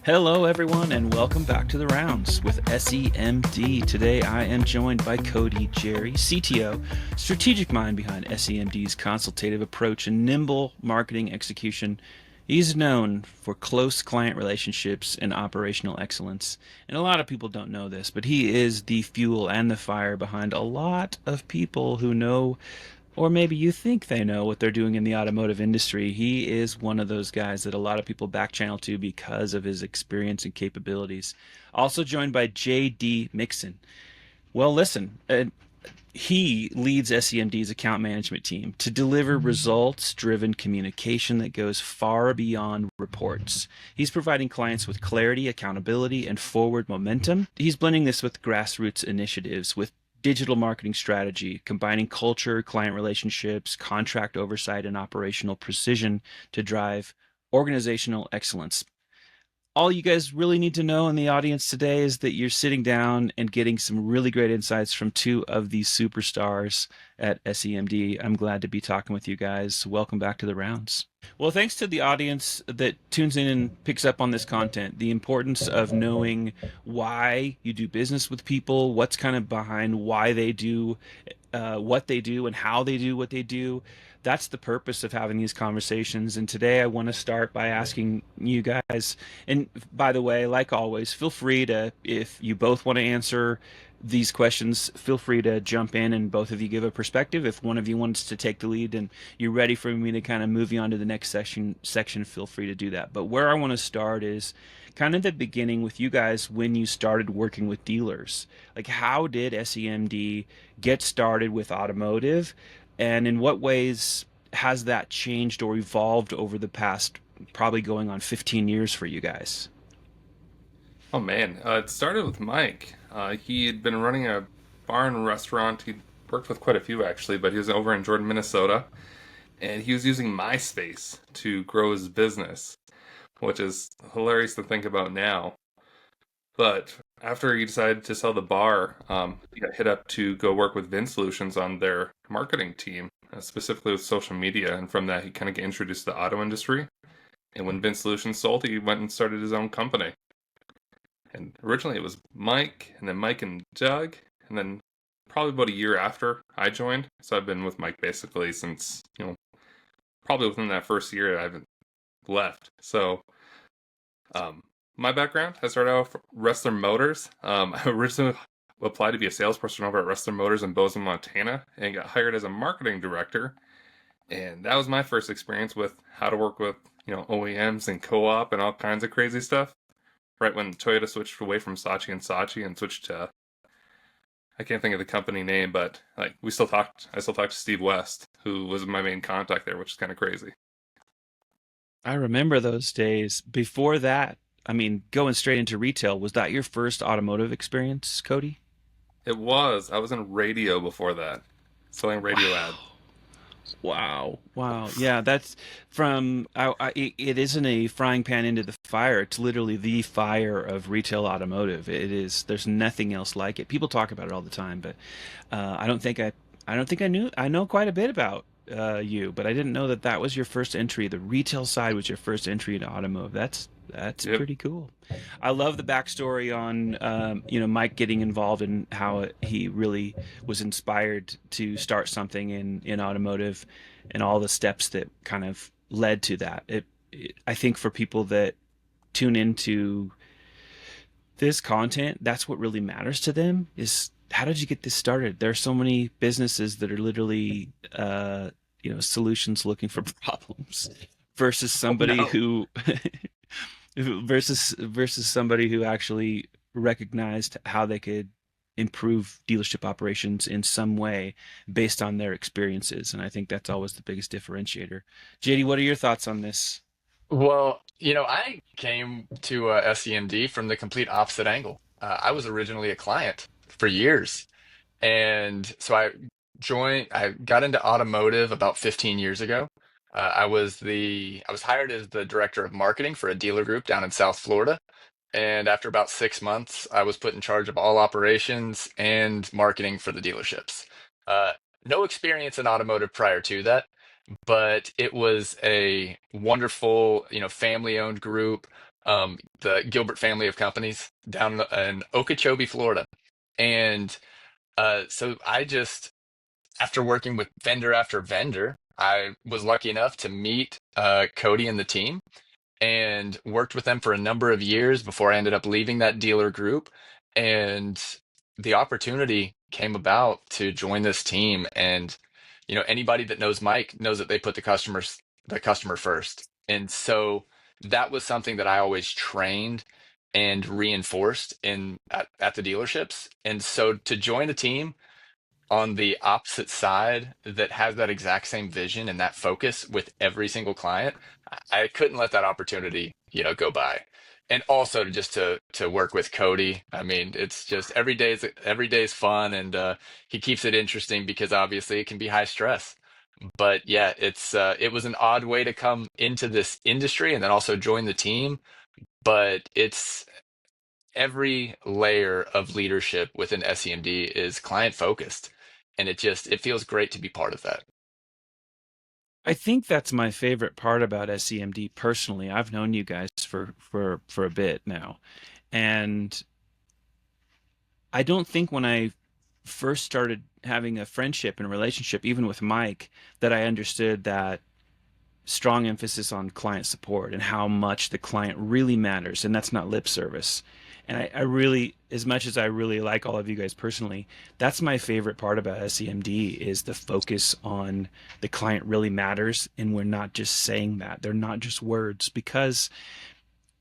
Hello, everyone, and welcome back to the rounds with SEMD. Today, I am joined by Cody, Jerry, CTO, strategic mind behind SEMD's consultative approach and nimble marketing execution. He's known for close client relationships and operational excellence. And a lot of people don't know this, but he is the fuel and the fire behind a lot of people who know, or maybe you think they know, what they're doing in the automotive industry. He is one of those guys that a lot of people back channel to because of his experience and capabilities. Also joined by JD Mixon. Well, listen, he leads SEMD's account management team to deliver results driven communication that goes far beyond reports. He's providing clients with clarity, accountability, and forward momentum. He's blending this with grassroots initiatives, with digital marketing strategy, combining culture, client relationships, contract oversight, and operational precision to drive organizational excellence. All you guys really need to know in the audience today is that you're sitting down and getting some really great insights from two of these superstars at SEMD. I'm glad to be talking with you guys. Welcome back to the rounds. Well, thanks to the audience that tunes in and picks up on this content, the importance of knowing why you do business with people, what's kind of behind why they do what they do and how they do what they do. That's the purpose of having these conversations. And today I want to start by asking you guys, and by the way, like always, feel free to, if you both want to answer these questions, feel free to jump in and both of you give a perspective. If one of you wants to take the lead and you're ready for me to kind of move you on to the next section, feel free to do that. But where I want to start is kind of the beginning with you guys when you started working with dealers. Like, how did SEMD get started with automotive, and in what ways has that changed or evolved over the past probably going on 15 years for you guys? Oh man, it started with Mike. He had been running a bar and restaurant. He worked with quite a few actually, but he was over in Jordan, Minnesota, and he was using MySpace to grow his business, which is hilarious to think about now. But after he decided to sell the bar, he got hit up to go work with Vin Solutions on their marketing team, specifically with social media. And from that, he kind of got introduced to the auto industry. And when Vin Solutions sold, he went and started his own company. And originally it was Mike, and then Mike and Doug, and then probably about a year after I joined. So I've been with Mike basically since, probably within that first year I haven't left. So my background, I started out with Wrestler Motors. I originally applied to be a salesperson over at Wrestler Motors in Bozeman, Montana, and got hired as a marketing director. And that was my first experience with how to work with, OEMs and co-op and all kinds of crazy stuff. Right when Toyota switched away from Saatchi and switched to, I can't think of the company name, but like I still talk to Steve West, who was my main contact there, which is kind of crazy. I remember those days. Before that, I mean, going straight into retail, was that your first automotive experience, Cody? I was in radio before that, selling radio ads. Wow. Wow. Wow. Yeah, that's it isn't a frying pan into the fire. It's literally the fire of retail automotive. It is, there's nothing else like it. People talk about it all the time, but I don't think I know quite a bit about you, but I didn't know that that was your first entry. The retail side was your first entry into automotive. That's Yep. pretty cool. I love the backstory on Mike getting involved and how he really was inspired to start something in automotive, and all the steps that kind of led to that. I think for people that tune into this content, that's what really matters to them, is how did you get this started? There are so many businesses that are literally solutions looking for problems versus Oh somebody no. who versus somebody who actually recognized how they could improve dealership operations in some way based on their experiences. And I think that's always the biggest differentiator. JD, what are your thoughts on this? Well, I came to SEMD from the complete opposite angle. I was originally a client for years. And so I got into automotive about 15 years ago. I was hired as the director of marketing for a dealer group down in South Florida. And after about 6 months, I was put in charge of all operations and marketing for the dealerships. Uh, no experience in automotive prior to that, but it was a wonderful, family-owned group. the Gilbert family of companies down in Okeechobee, Florida. And so I just, after working with vendor after vendor, I was lucky enough to meet Cody and the team and worked with them for a number of years before I ended up leaving that dealer group. And the opportunity came about to join this team. And, anybody that knows Mike knows that they put the customer first. And so that was something that I always trained and reinforced at the dealerships. And so to join a team on the opposite side that has that exact same vision and that focus with every single client, I couldn't let that opportunity, go by. And also to work with Cody. I mean, it's just every day is fun, and he keeps it interesting because obviously it can be high stress. But yeah, it was an odd way to come into this industry and then also join the team. But it's every layer of leadership within SEMD is client focused, and it feels great to be part of that. I think that's my favorite part about SEMD personally. I've known you guys for a bit now, and I don't think when I first started having a friendship and relationship, even with Mike, that I understood that strong emphasis on client support and how much the client really matters, and that's not lip service. And I really, as much as I really like all of you guys personally, that's my favorite part about SEMD is the focus on the client really matters, and we're not just saying that. They're not just words, because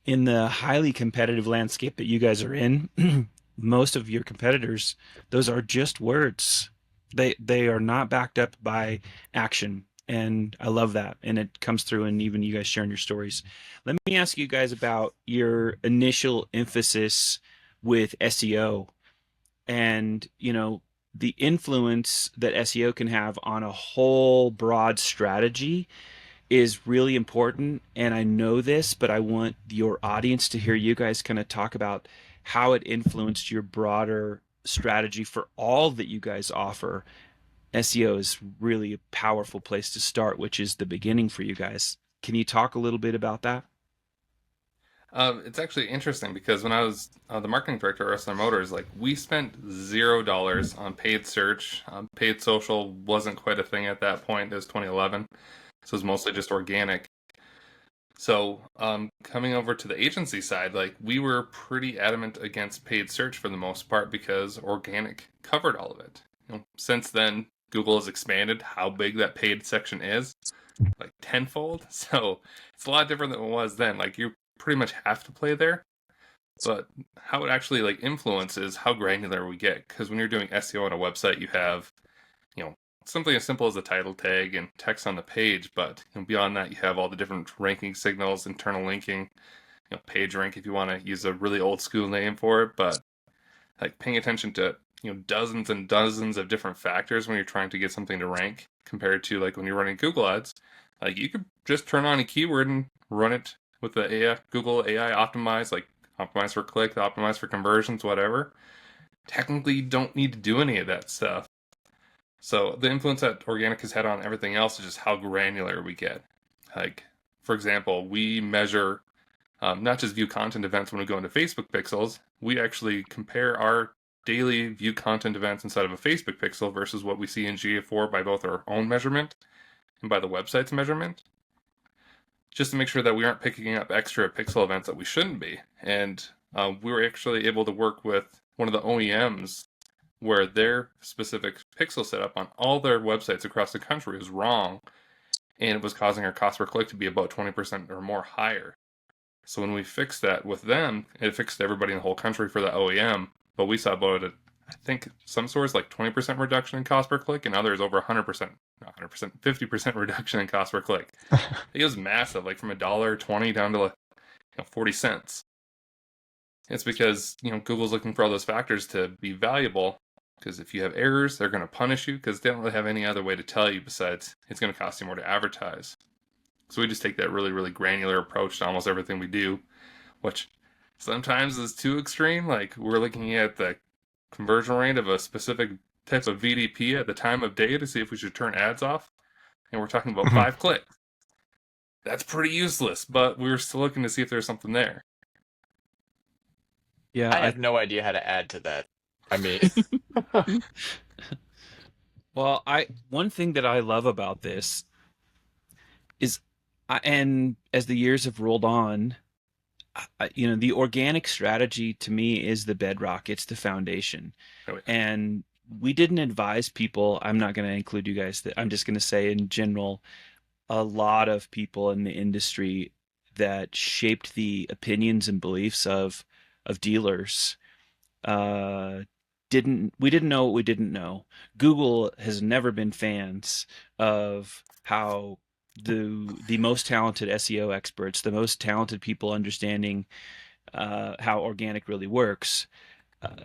in the highly competitive landscape that you guys are in, most of your competitors, those are just words. They are not backed up by action. And I love that. And it comes through in even you guys sharing your stories. Let me ask you guys about your initial emphasis with SEO and, the influence that SEO can have on a whole broad strategy is really important. And I know this, but I want your audience to hear you guys kind of talk about how it influenced your broader strategy for all that you guys offer. SEO is really a powerful place to start, which is the beginning for you guys. Can you talk a little bit about that? It's actually interesting because when I was the marketing director at Wrestler Motors, like we spent $0 on paid search. Paid social wasn't quite a thing at that point. It was 2011, so it was mostly just organic. So coming over to the agency side, like we were pretty adamant against paid search for the most part because organic covered all of it. Since then, Google has expanded how big that paid section is, like tenfold. So it's a lot different than it was then. Like you pretty much have to play there. But how it actually like influences how granular we get. Because when you're doing SEO on a website, you have, you know, something as simple as a title tag and text on the page. But beyond that, you have all the different ranking signals, internal linking, page rank if you want to use a really old school name for it. But like paying attention to dozens and dozens of different factors when you're trying to get something to rank compared to like when you're running Google ads, like you could just turn on a keyword and run it with the Google AI optimize, like optimize for click, optimize for conversions, whatever. Technically, you don't need to do any of that stuff. So the influence that organic has had on everything else is just how granular we get. Like, for example, we measure not just view content events when we go into Facebook pixels. We actually compare our daily view content events inside of a Facebook pixel versus what we see in GA4 by both our own measurement and by the website's measurement, just to make sure that we aren't picking up extra pixel events that we shouldn't be. And we were actually able to work with one of the OEMs where their specific pixel setup on all their websites across the country was wrong, and it was causing our cost per click to be about 20% or more higher. So when we fixed that with them, it fixed everybody in the whole country for the OEM, but we saw about I think some stores like 20% reduction in cost per click, and others over 100%, not 100%, 50% reduction in cost per click. It was massive, like from $1.20 down to like 40 cents. It's because Google's looking for all those factors to be valuable. Because if you have errors, they're going to punish you because they don't really have any other way to tell you besides it's going to cost you more to advertise. So we just take that really, really granular approach to almost everything we do, which sometimes is too extreme. Like we're looking at the conversion rate of a specific type of VDP at the time of day to see if we should turn ads off. And we're talking about 5 clicks. That's pretty useless, but we were still looking to see if there's something there. Yeah, I have no idea how to add to that. I mean, well, I one thing that I love about this is, and as the years have rolled on, the organic strategy to me is the bedrock. It's the foundation. Oh, yeah. And we didn't advise people. I'm not going to include you guys. That I'm just going to say in general, a lot of people in the industry that shaped the opinions and beliefs of dealers uh, didn't we didn't know what we didn't know. Google has never been fans of how the most talented SEO experts, the most talented people understanding how organic really works.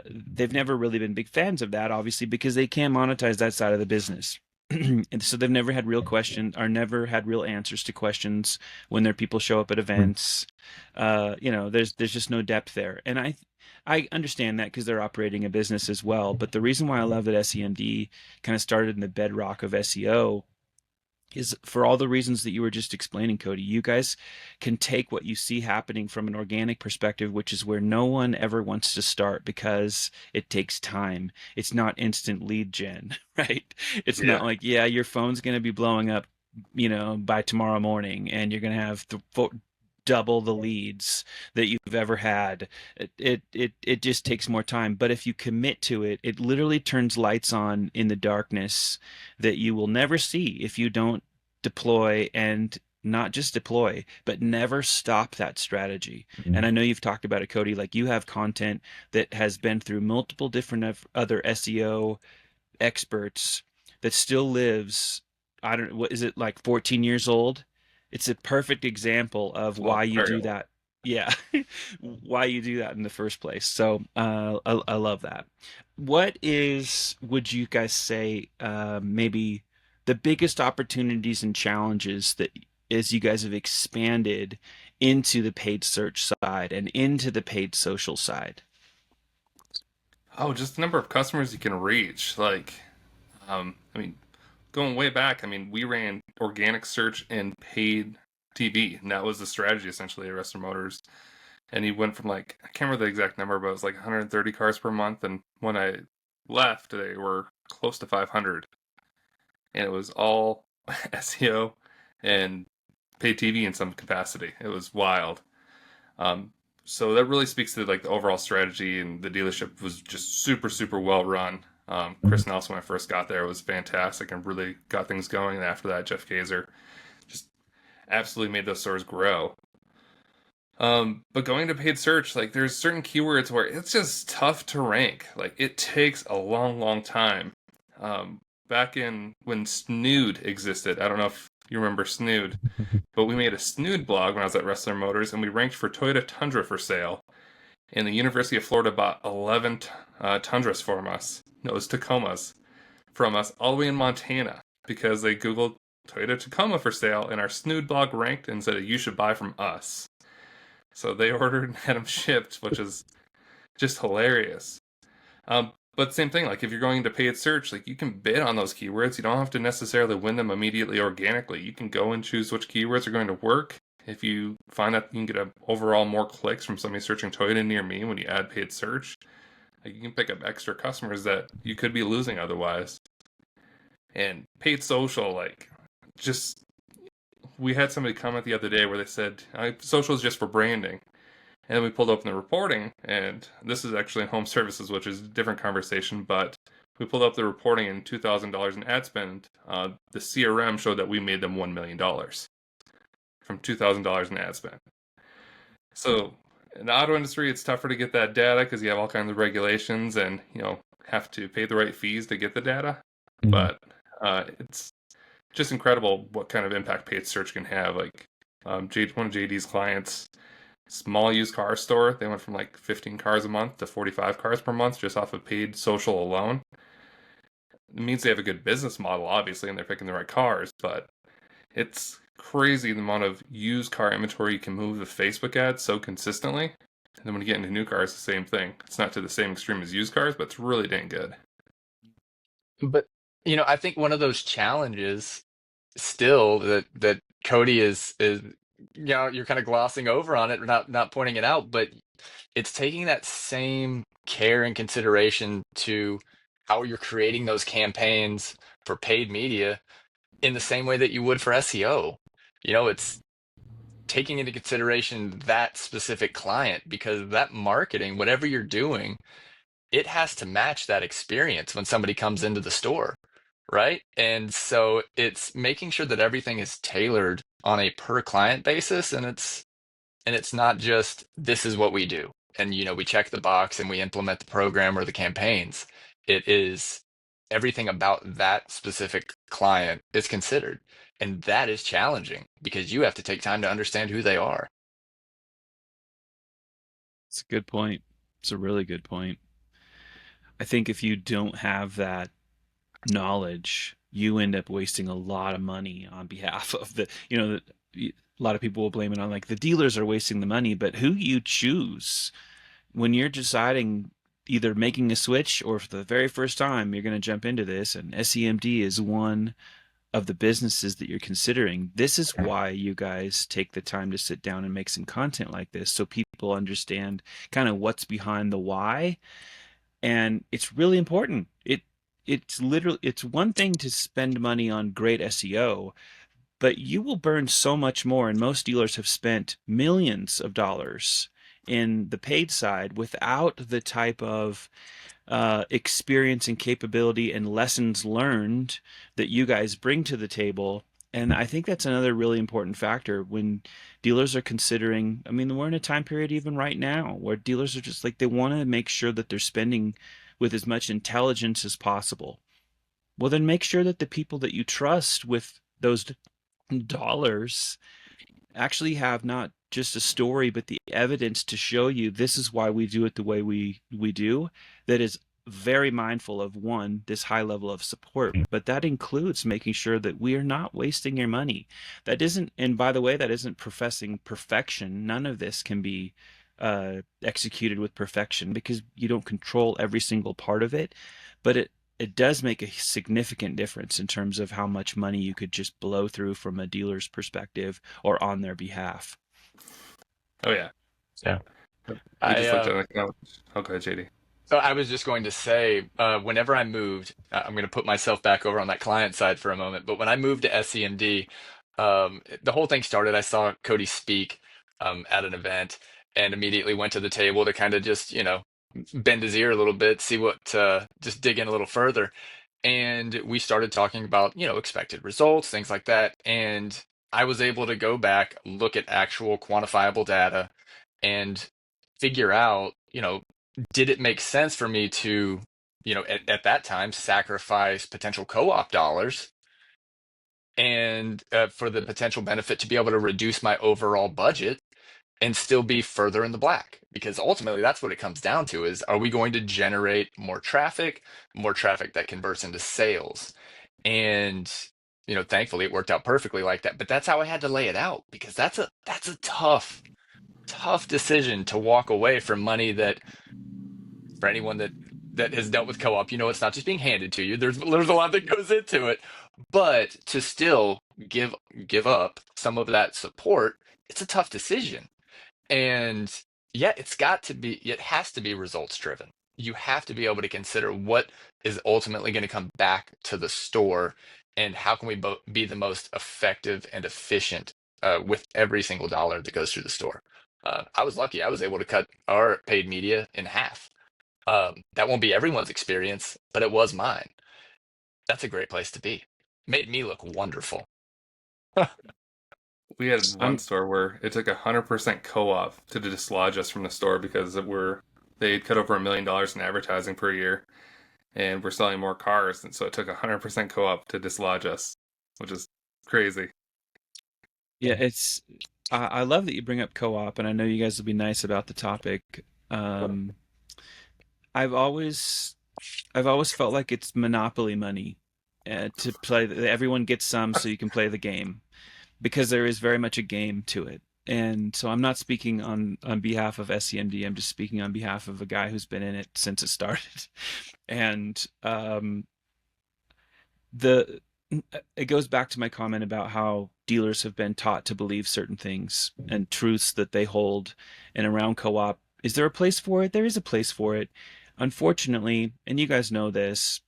They've never really been big fans of that, obviously, because they can't monetize that side of the business. And so they've never had real questions, or never had real answers to questions when their people show up at events. There's just no depth there, and I understand that because they're operating a business as well. But the reason why I love that SEMD kind of started in the bedrock of SEO is for all the reasons that you were just explaining, Cody. You guys can take what you see happening from an organic perspective, which is where no one ever wants to start because it takes time. It's not instant lead gen, right? It's not Yeah. like, yeah, your phone's going to be blowing up, by tomorrow morning, and you're going to have double the leads that you've ever had. It just takes more time. But if you commit to it, it literally turns lights on in the darkness that you will never see if you don't deploy, and not just deploy, but never stop that strategy. And I know you've talked about it, Cody. Like, you have content that has been through multiple different other SEO experts that still lives. I don't, what is it, like 14 years old? It's a perfect example of Well, why you very do old. that. Yeah, why you do that in the first place. So I love that. What is, would you guys say, maybe the biggest opportunities and challenges that, as you guys have expanded into the paid search side and into the paid social side? Oh, just the number of customers you can reach. Like, I mean, going way back, I mean, we ran organic search and paid TV, and that was the strategy essentially at Rester Motors. And he went from like, I can't remember the exact number, but it was like 130 cars per month. And when I left, they were close to 500, and it was all SEO and paid TV in some capacity. It was wild. Um, so that really speaks to like the overall strategy, and the dealership was just super, super well run. Chris Nelson, when I first got there, was fantastic and really got things going. And after that, Jeff Kazer just absolutely made those stores grow. But going to paid search, like there's certain keywords where it's just tough to rank. Like it takes a long, long time. Back in when Snood existed, I don't know if you remember Snood, but we made a Snood blog when I was at Wrestler Motors, and we ranked for Toyota Tundra for sale. And the University of Florida bought 11 Tundras from us. No, it was Tacomas from us all the way in Montana because they Googled Toyota Tacoma for sale, and our Snood blog ranked and said you should buy from us. So they ordered and had them shipped, which is just hilarious. But same thing, like if you're going to paid search, like you can bid on those keywords. You don't have to necessarily win them immediately organically. You can go and choose which keywords are going to work. If you find that you can get overall more clicks from somebody searching Toyota near me when you add paid search, like you can pick up extra customers that you could be losing otherwise. And paid social, like just we had somebody comment the other day where they said social is just for branding. And then we pulled open the reporting, and this is actually in home services, which is a different conversation, but we pulled up the reporting in $2,000 in ad spend. The CRM showed that we made them $1 million from $2,000 in ad spend. So in the auto industry, it's tougher to get that data because you have all kinds of regulations and, have to pay the right fees to get the data. But it's just incredible what kind of impact paid search can have. Like one of JD's clients, small used car store, they went from like 15 cars a month to 45 cars per month just off of paid social alone. It means they have a good business model, obviously, and they're picking the right cars, but it's crazy the amount of used car inventory you can move with Facebook ads so consistently. And then when you get into new cars, the same thing. It's not to the same extreme as used cars, but it's really dang good. but I think one of those challenges still that Cody is you're kind of glossing over on it, or not pointing it out, but it's taking that same care and consideration to how you're creating those campaigns for paid media in the same way that you would for SEO. It's taking into consideration that specific client, because that marketing, whatever you're doing, it has to match that experience when somebody comes into the store, right? And so it's making sure that everything is tailored on a per client basis, and it's not just this is what we do. And we check the box and we implement the program or the campaigns. It is everything about that specific client is considered. And that is challenging because you have to take time to understand who they are. It's a good point. It's a really good point. I think if you don't have that knowledge, you end up wasting a lot of money on behalf of a lot of people will blame it on like the dealers are wasting the money, but who you choose when you're deciding either making a switch or for the very first time you're going to jump into this, and SEMD is one of the businesses that you're considering. This is why you guys take the time to sit down and make some content like this so people understand kind of what's behind the why. And it's really important. It's one thing to spend money on great SEO, but you will burn so much more, and most dealers have spent millions of dollars in the paid side without the type of experience and capability and lessons learned that you guys bring to the table. And I think that's another really important factor when dealers are considering. I mean, we're in a time period even right now where dealers are just like they want to make sure that they're spending with as much intelligence as possible. Well, then make sure that the people that you trust with those dollars actually have not just a story, but the evidence to show you this is why we do it the way we do. That is very mindful of one, this high level of support, but that includes making sure that we are not wasting your money. That isn't, and by the way, that isn't professing perfection. None of this can be executed with perfection because you don't control every single part of it, but it does make a significant difference in terms of how much money you could just blow through from a dealer's perspective or on their behalf. Oh yeah. Yeah. We I just looked at it. Okay, JD. So I was just going to say, whenever I moved, I'm going to put myself back over on that client side for a moment. But when I moved to SEMD, the whole thing started. I saw Cody speak at an event, and immediately went to the table to kind of just, bend his ear a little bit, see what, just dig in a little further. And we started talking about, expected results, things like that. And I was able to go back, look at actual quantifiable data, and figure out, did it make sense for me to, at that time, sacrifice potential co-op dollars and for the potential benefit to be able to reduce my overall budget and still be further in the black? Because ultimately, that's what it comes down to: is are we going to generate more traffic that converts into sales? And thankfully, it worked out perfectly like that. But that's how I had to lay it out, because that's a tough decision to walk away from money that, for anyone that has dealt with co-op, it's not just being handed to you. There's a lot that goes into it, but to still give up some of that support, it's a tough decision. And yeah, it has to be results driven. You have to be able to consider what is ultimately going to come back to the store, and how can we be the most effective and efficient with every single dollar that goes through the store. I was lucky. I was able to cut our paid media in half. That won't be everyone's experience, but it was mine. That's a great place to be. Made me look wonderful. We had one I'm store where it took 100% co-op to dislodge us from the store because they cut over $1 million in advertising per year, and we're selling more cars, and so it took 100% co-op to dislodge us, which is crazy. Yeah, I love that you bring up co-op, and I know you guys will be nice about the topic. Um, I've always I've always felt like it's monopoly money to play. Everyone gets some, so you can play the game because there is very much a game to it. And so I'm not speaking on behalf of SEMD. I'm just speaking on behalf of a guy who's been in it since it started. And the It goes back to my comment about how dealers have been taught to believe certain things and truths that they hold. And around co-op, is there a place for it? There is a place for it. Unfortunately, and you guys know this,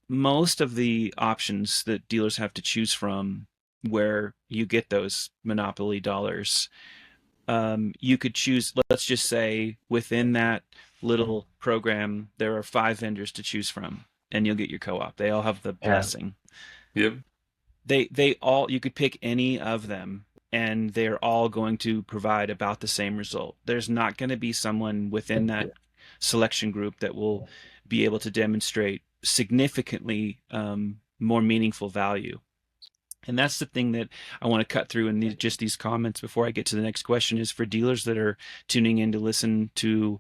most of the options that dealers have to choose from where you get those monopoly dollars, you could choose, let's just say within that little program, there are 5 vendors to choose from, and you'll get your co-op. They all have the Yeah. blessing. Yep. They all, you could pick any of them, and they're all going to provide about the same result. There's not going to be someone within that selection group that will be able to demonstrate significantly more meaningful value. And that's the thing that I want to cut through in just these comments before I get to the next question, is for dealers that are tuning in to listen to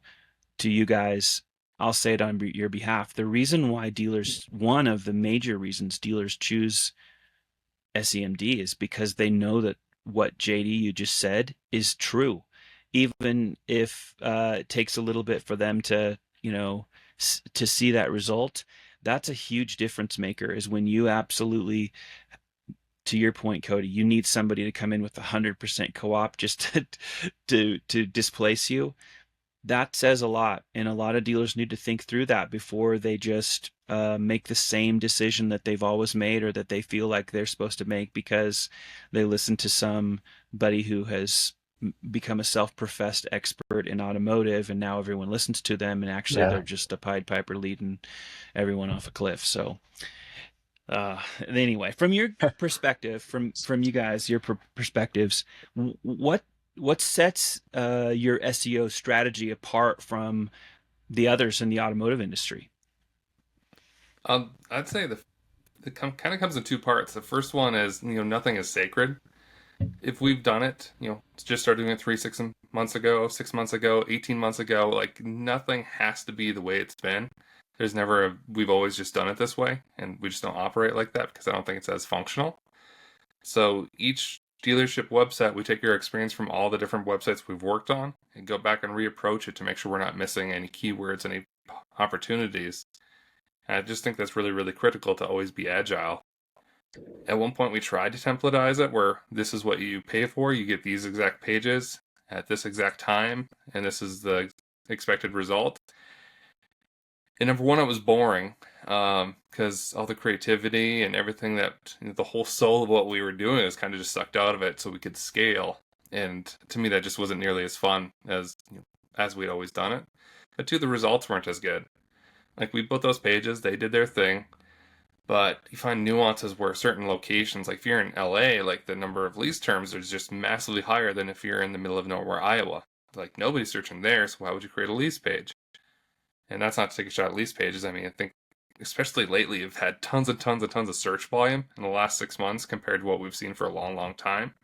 you guys. I'll say it on your behalf. The reason why dealers, one of the major reasons dealers choose SEMD is because they know that what JD you just said is true, even if it takes a little bit for them to, to see that result. That's a huge difference maker. Is when you absolutely, to your point, Cody, you need somebody to come in with 100% co-op just to displace you. That says a lot, and a lot of dealers need to think through that before they just make the same decision that they've always made, or that they feel like they're supposed to make because they listen to somebody who has become a self-professed expert in automotive, and now everyone listens to them, and actually they're Yeah. just a Pied Piper leading everyone off a cliff. So anyway, from your perspective, from you guys, your perspectives, what sets your SEO strategy apart from the others in the automotive industry? I'd say the kind of comes in two parts. The first one is, nothing is sacred. If we've done it, just started doing it 6 months ago, 6 months ago, 18 months ago, like nothing has to be the way it's been. We've always just done it this way, and we just don't operate like that because I don't think it's as functional. So each dealership website, we take our experience from all the different websites we've worked on and go back and reapproach it to make sure we're not missing any keywords, any opportunities. And I just think that's really, really critical to always be agile. At one point, we tried to templatize it where this is what you pay for. You get these exact pages at this exact time, and this is the expected result. And number one, it was boring because all the creativity and everything that the whole soul of what we were doing is kind of just sucked out of it so we could scale. And to me, that just wasn't nearly as fun as we'd always done it. But two, the results weren't as good. Like we built those pages, they did their thing, but you find nuances where certain locations, like if you're in LA, like the number of lease terms is just massively higher than if you're in the middle of nowhere, Iowa. Like nobody's searching there, so why would you create a lease page? And that's not to take a shot at lease pages. I mean, I think especially lately, you've had tons and tons and tons of search volume in the last 6 months compared to what we've seen for a long, long time.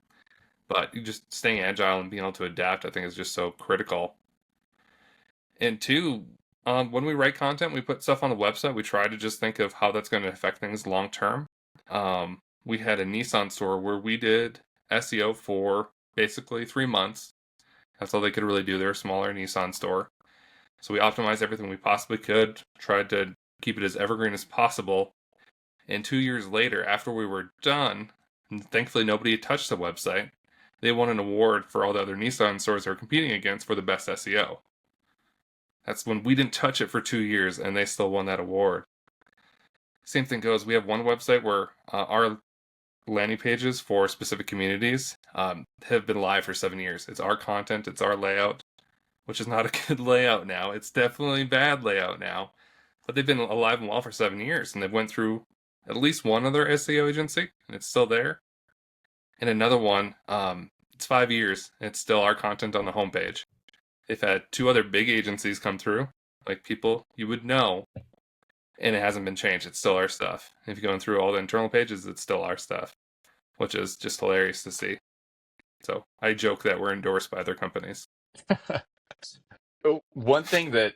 But you just staying agile and being able to adapt, I think, is just so critical. And two, when we write content, we put stuff on the website. We try to just think of how that's going to affect things long term. We had a Nissan store where we did SEO for basically 3 months. That's all they could really do. They're a smaller Nissan store. So we optimized everything we possibly could, tried to keep it as evergreen as possible. And 2 years later, after we were done, and thankfully nobody had touched the website, they won an award for all the other Nissan stores they were competing against for the best SEO. That's when we didn't touch it for 2 years and they still won that award. Same thing goes, we have one website where our landing pages for specific communities have been live for 7 years. It's our content, it's our layout, which is not a good layout now. It's definitely bad layout now. But they've been alive and well for 7 years, and they've went through at least one other SEO agency, and it's still there. And another one, it's 5 years, and it's still our content on the homepage. They've had two other big agencies come through, like people you would know, and it hasn't been changed. It's still our stuff. If you're going through all the internal pages, it's still our stuff, which is just hilarious to see. So I joke that we're endorsed by other companies. One thing that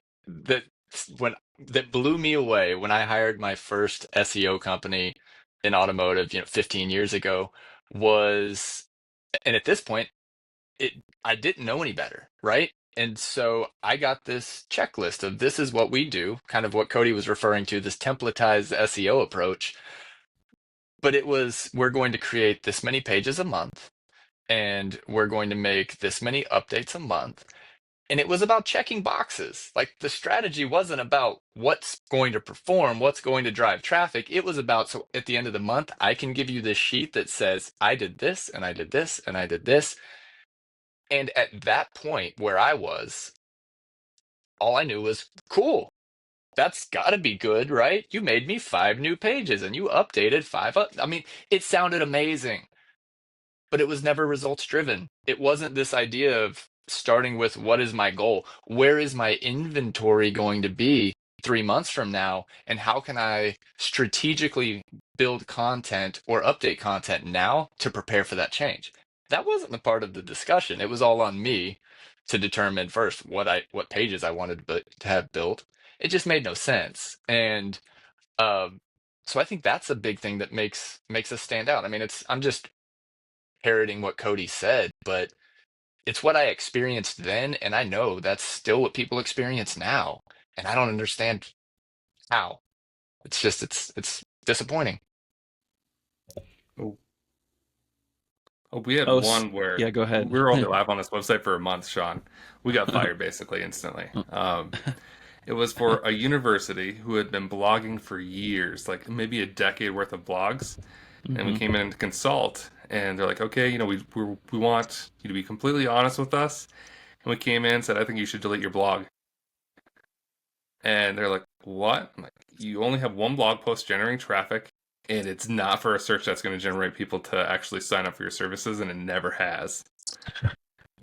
when that blew me away when I hired my first SEO company in automotive, 15 years ago, was, and at this point, I didn't know any better, right? And so I got this checklist of this is what we do, kind of what Cody was referring to, this templatized SEO approach. but it was, we're going to create this many pages a month, and we're going to make this many updates a month. And it was about checking boxes. Like the strategy wasn't about what's going to perform, what's going to drive traffic. It was about, so at the end of the month, I can give you this sheet that says, I did this, and I did this, and I did this. And at that point where I was, all I knew was, cool. That's got to be good, right? You made me 5 new pages and you updated five. I mean, it sounded amazing, but it was never results driven. It wasn't this idea of starting with what is my goal? Where is my inventory going to be 3 months from now? And how can I strategically build content or update content now to prepare for that change? That wasn't a part of the discussion. It was all on me to determine first what pages I wanted to have built. It just made no sense. And um, so I think that's a big thing that makes us stand out. I mean, I'm just parroting what Cody said, but it's what I experienced then, and I know that's still what people experience now, and I don't understand how. It's just it's disappointing. Oh, oh, we had Oh, one where yeah, go ahead. we were only live on this website for a month, Sean. We got fired basically instantly. It was for a university who had been blogging for years, like maybe a decade worth of blogs. And we Hmm. came in to consult, and they're like, okay, we want you to be completely honest with us. And we came in and said, I think you should delete your blog. And they're like, what? I'm like, you only have one blog post generating traffic, and it's not for a search that's going to generate people to actually sign up for your services, and it never has. And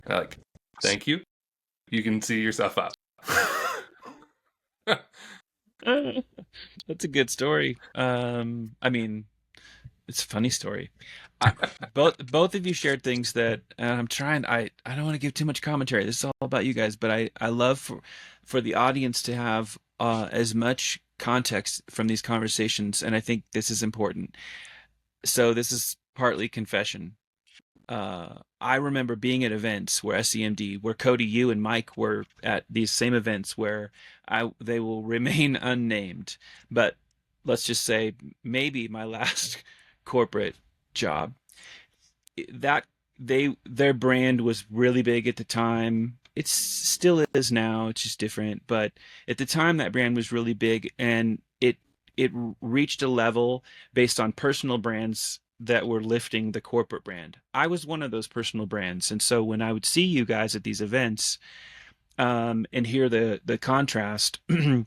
they're like, thank you. You can see yourself out. That's a good story. I mean, it's a funny story. I, both of you shared things that, and I'm trying. I don't want to give too much commentary. This is all about you guys, but I love for the audience to have as much context from these conversations, and I think this is important. So this is partly confession. I remember being at events where SEMD, where Cody, you and Mike were at these same events where they will remain unnamed, but let's just say maybe my last corporate job, that their brand was really big at the time. It still is now. It's just different, but at the time that brand was really big, and it reached a level based on personal brands that were lifting the corporate brand. I was one of those personal brands, and so when I would see you guys at these events, and hear the contrast, and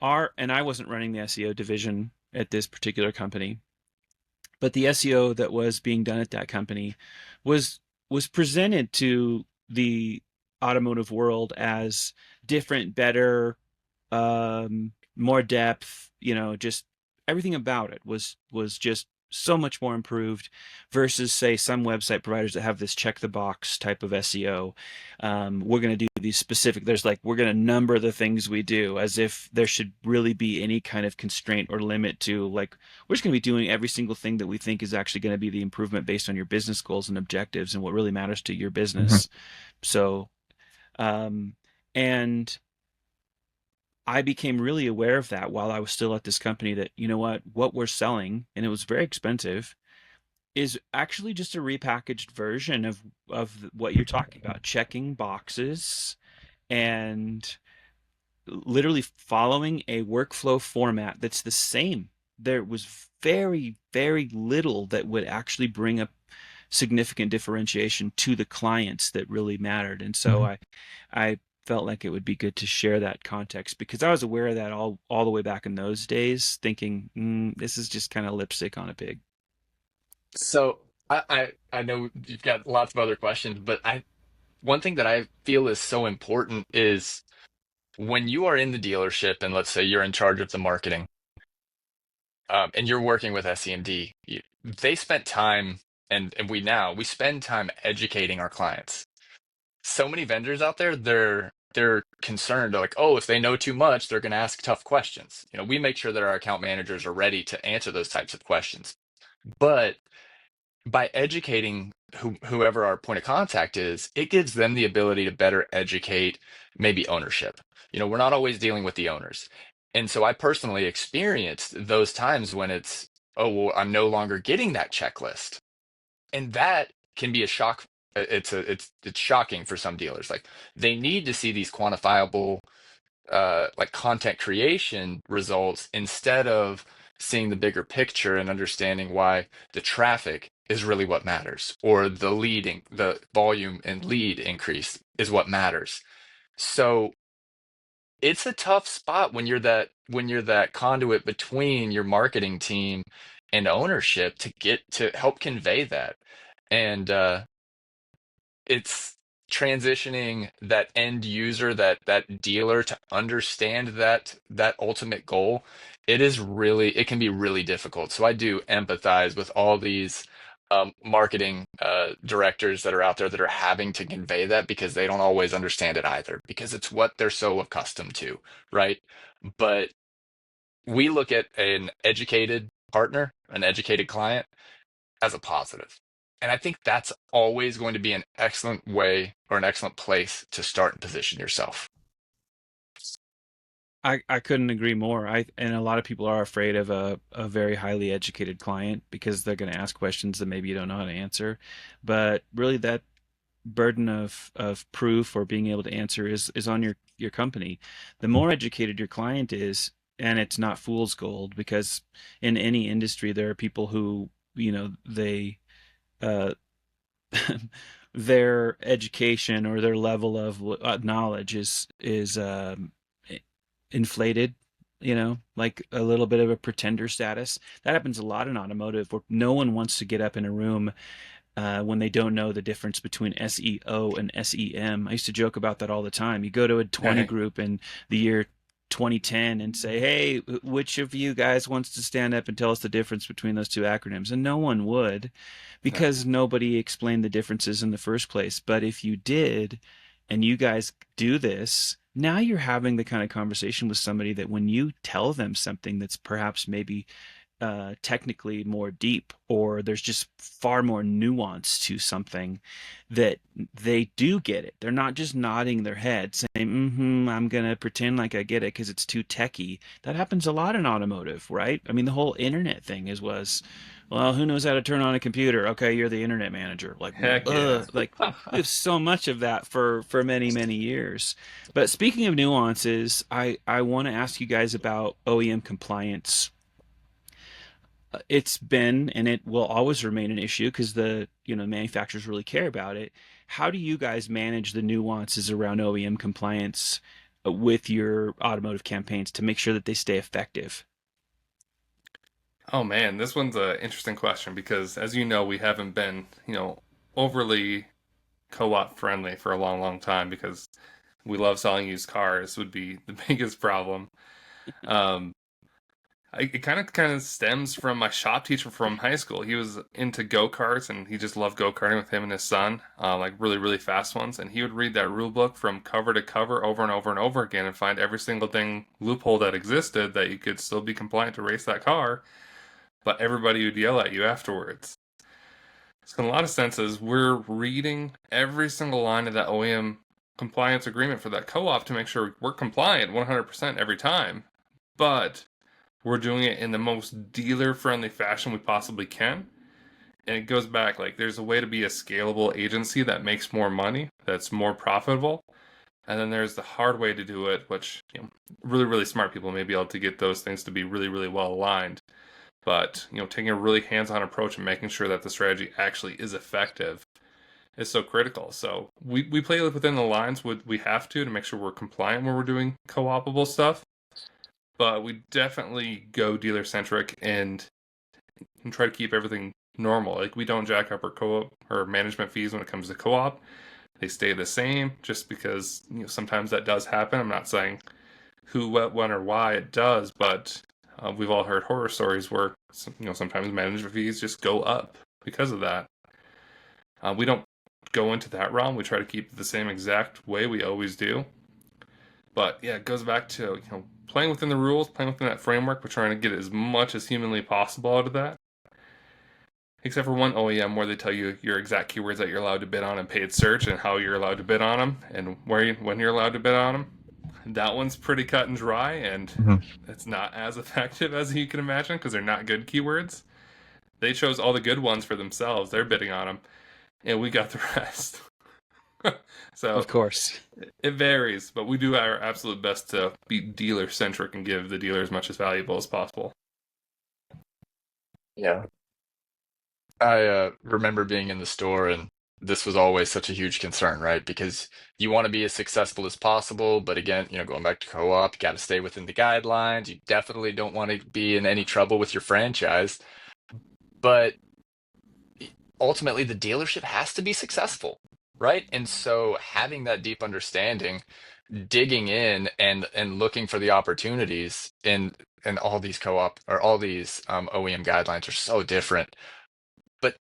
I wasn't running the SEO division at this particular company, but the SEO that was being done at that company was was presented to the automotive world as different, better, more depth. Just everything about it was just so much more improved versus, say, some website providers that have this check the box type of SEO. We're going to do these specific. There's like we're going to number the things we do as if there should really be any kind of constraint or limit to, like, we're just going to be doing every single thing that we think is actually going to be the improvement based on your business goals and objectives and what really matters to your Mhm. business. So, um, and I became really aware of that while I was still at this company, that, what we're selling, and it was very expensive, is actually just a repackaged version of what you're talking about, checking boxes and literally following a workflow format that's the same. There was very, very little that would actually bring up significant differentiation to the clients that really mattered. And so I felt like it would be good to share that context, because I was aware of that all the way back in those days, thinking, this is just kind of lipstick on a pig. So I know you've got lots of other questions, but I one thing that I feel is so important is when you are in the dealership and let's say you're in charge of the marketing, and you're working with SEMD, they spent time, and we spend time educating our clients. So many vendors out there, they're concerned. They're like, oh, if they know too much, they're going to ask tough questions. We make sure that our account managers are ready to answer those types of questions. But by educating whoever our point of contact is, it gives them the ability to better educate maybe ownership. We're not always dealing with the owners. And so I personally experienced those times when it's oh, well, I'm no longer getting that checklist. And that can be a shock. It's shocking for some dealers. Like they need to see these quantifiable like content creation results instead of seeing the bigger picture and understanding why the traffic is really what matters, or the volume and lead increase is what matters. So it's a tough spot when you're that conduit between your marketing team and ownership to get to help convey that. And it's transitioning that end user, that dealer to understand that ultimate goal. It can be really difficult. So I do empathize with all these marketing directors that are out there that are having to convey that because they don't always understand it either, because it's what they're so accustomed to, right? But we look at an educated partner, an educated client, as a positive. And I think that's always going to be an excellent way or an excellent place to start and position yourself. I couldn't agree more. And a lot of people are afraid of a very highly educated client because they're going to ask questions that maybe you don't know how to answer. But really, that burden of proof or being able to answer is on your company. The more educated your client is, and it's not fool's gold, because in any industry there are people who, they uh, their education or their level of knowledge is inflated, like a little bit of a pretender status. That happens a lot in automotive, where no one wants to get up in a room when they don't know the difference between SEO and SEM. I used to joke about that all the time. You go to a 20 Right. group in the year 2010 and say, hey, which of you guys wants to stand up and tell us the difference between those two acronyms? And no one would, No. because nobody explained the differences in the first place. But if you did, and you guys do this, now you're having the kind of conversation with somebody that when you tell them something that's perhaps maybe technically more deep, or there's just far more nuance to something, that they do get it. They're not just nodding their head saying, I'm going to pretend like I get it because it's too techy. That happens a lot in automotive, right? I mean, the whole internet thing well, who knows how to turn on a computer? Okay, you're the internet manager. Like, Heck yeah. like we have so much of that for many, many years. But speaking of nuances, I want to ask you guys about OEM compliance. It's been and it will always remain an issue because the manufacturers really care about it. How do you guys manage the nuances around OEM compliance with your automotive campaigns to make sure that they stay effective? Oh man, this one's an interesting question because, as you know, we haven't been, overly co-op friendly for a long, long time because we love selling used cars would be the biggest problem. Um, it kind of stems from my shop teacher from high school. He was into go-karts and he just loved go-karting with him and his son, like really, really fast ones. And he would read that rule book from cover to cover over and over and over again and find every single thing loophole that existed that you could still be compliant to race that car, but everybody would yell at you afterwards. So in a lot of senses, we're reading every single line of that OEM compliance agreement for that co-op to make sure we're compliant 100% every time. But we're doing it in the most dealer-friendly fashion we possibly can. And it goes back, like, there's a way to be a scalable agency that makes more money, that's more profitable. And then there's the hard way to do it, which, really, really smart people may be able to get those things to be really, really well aligned. But, taking a really hands-on approach and making sure that the strategy actually is effective is so critical. So we play within the lines we have to make sure we're compliant when we're doing co-opable stuff. But we definitely go dealer centric and try to keep everything normal. Like we don't jack up our co-op or management fees when it comes to co-op. They stay the same just because sometimes that does happen. I'm not saying who, what, when, or why it does, but we've all heard horror stories where sometimes management fees just go up because of that. We don't go into that realm. We try to keep it the same exact way we always do. But yeah, it goes back to playing within the rules, playing within that framework. We're trying to get as much as humanly possible out of that. Except for one OEM where they tell you your exact keywords that you're allowed to bid on in paid search and how you're allowed to bid on them and when you're allowed to bid on them. that one's pretty cut and dry, and Mhm. it's not as effective as you can imagine because they're not good keywords. They chose all the good ones for themselves. They're bidding on them, and we got the rest. Of So course. it varies, but we do our absolute best to be dealer centric and give the dealer as much as valuable as possible. Yeah. I remember being in the store, and this was always such a huge concern, right? Because you want to be as successful as possible, but again, going back to co-op, you got to stay within the guidelines. You definitely don't want to be in any trouble with your franchise, but ultimately the dealership has to be successful, right? And so having that deep understanding, digging in and looking for the opportunities in all these co-op or all these OEM guidelines are so different. But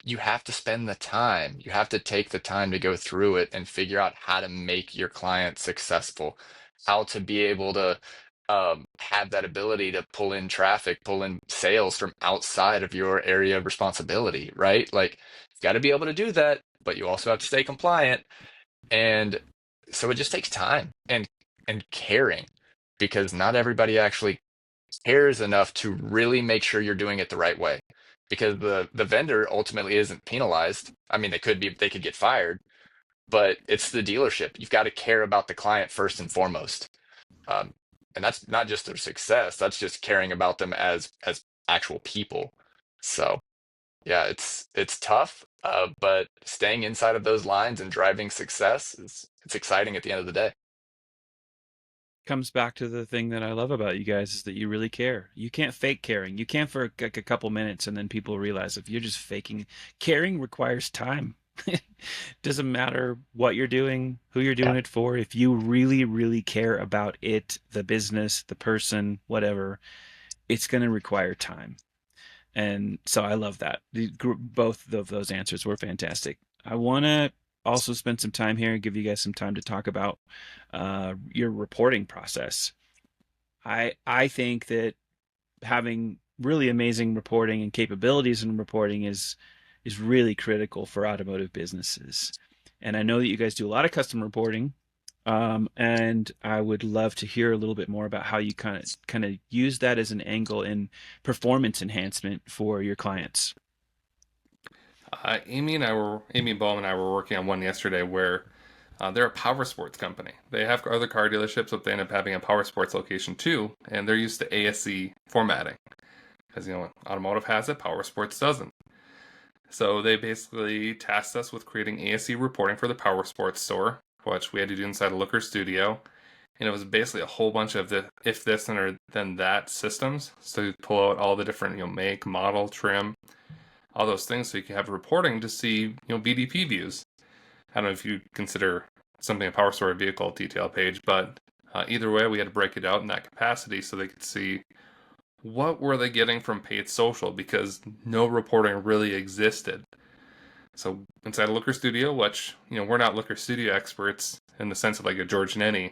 you have to spend the time. You have to take the time to go through it and figure out how to make your client successful, how to be able to have that ability to pull in traffic, pull in sales from outside of your area of responsibility, right? Like, you've got to be able to do that, but you also have to stay compliant. And so it just takes time and caring because not everybody actually cares enough to really make sure you're doing it the right way. Because the vendor ultimately isn't penalized. I mean, they could get fired, but it's the dealership. You've got to care about the client first and foremost. Um, and that's not just their success, that's just caring about them as actual people. So yeah, it's tough, but staying inside of those lines and driving success is it's exciting at the end of the day. Comes back to the thing that I love about you guys is that you really care. You can't fake caring. You can for like a couple minutes and then people realize if you're just faking. Caring requires time. Doesn't matter what you're doing, who you're Yeah. doing it for. If you really, really care about it, the business, the person, whatever, it's going to require time. And so I love that. Both of those answers were fantastic. I want to also spend some time here and give you guys some time to talk about your reporting process. I think that having really amazing reporting and capabilities in reporting is really critical for automotive businesses. And I know that you guys do a lot of custom reporting, and I would love to hear a little bit more about how you kind of use that as an angle in performance enhancement for your clients. Amy and Ball and I were working on one yesterday where they're a power sports company. They have other car dealerships, but they end up having a power sports location too, and they're used to ASC formatting because automotive has it, power sports doesn't. So they basically tasked us with creating ASC reporting for the power sports store, which we had to do inside a Looker Studio. And it was basically a whole bunch of the if this and or then that systems. So you pull out all the different make, model, trim, all those things, so you can have reporting to see VDP views. I don't know if you consider something a power store vehicle detail page, but either way, we had to break it out in that capacity so they could see what were they getting from paid social because no reporting really existed. So inside Looker Studio, which we're not Looker Studio experts in the sense of like a George Nenny,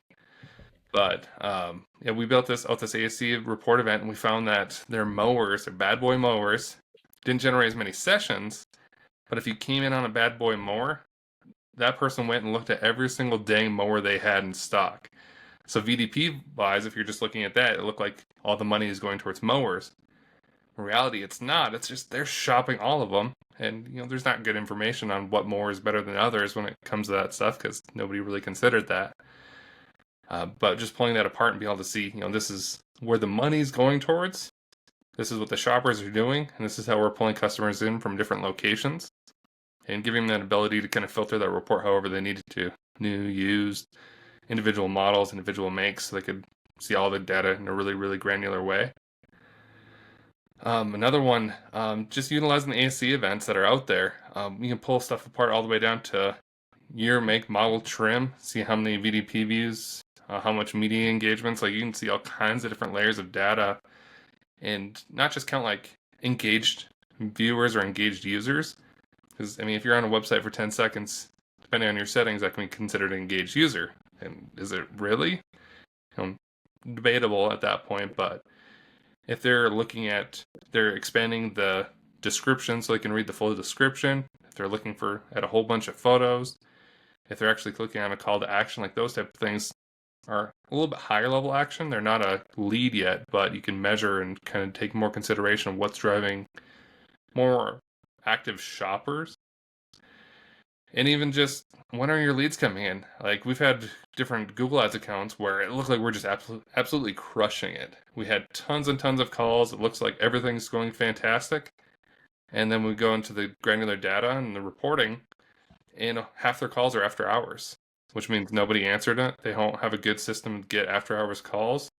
but yeah, we built this ASC report event, and we found that their mowers, their bad boy mowers, didn't generate as many sessions. But if you came in on a bad boy mower, that person went and looked at every single dang mower they had in stock. So VDP wise, if you're just looking at that, it looked like all the money is going towards mowers. In reality, it's not. It's just they're shopping all of them, and there's not good information on what mower is better than others when it comes to that stuff because nobody really considered that. But just pulling that apart and being able to see, this is where the money's going towards. This is what the shoppers are doing, and this is how we're pulling customers in from different locations and giving them that ability to kind of filter that report however they needed to. New, used, individual models, individual makes, so they could see all the data in a really, really granular way. Another one, just utilizing the ASC events that are out there. You can pull stuff apart all the way down to year, make, model, trim, see how many VDP views, how much media engagements. Like you can see all kinds of different layers of data and not just count like engaged viewers or engaged users. Because, if you're on a website for 10 seconds, depending on your settings, that can be considered an engaged user. And is it really? Debatable at that point, but if they're they're expanding the description so they can read the full description, if they're looking at a whole bunch of photos, if they're actually clicking on a call to action, like those type of things, are a little bit higher level action. They're not a lead yet, but you can measure and kind of take more consideration of what's driving more active shoppers. And even just when are your leads coming in? Like we've had different Google Ads accounts where it looked like we're just absolutely crushing it. We had tons and tons of calls. It looks like everything's going fantastic. And then we go into the granular data and the reporting, and half their calls are after hours, which means nobody answered it. They don't have a good system to get after hours calls.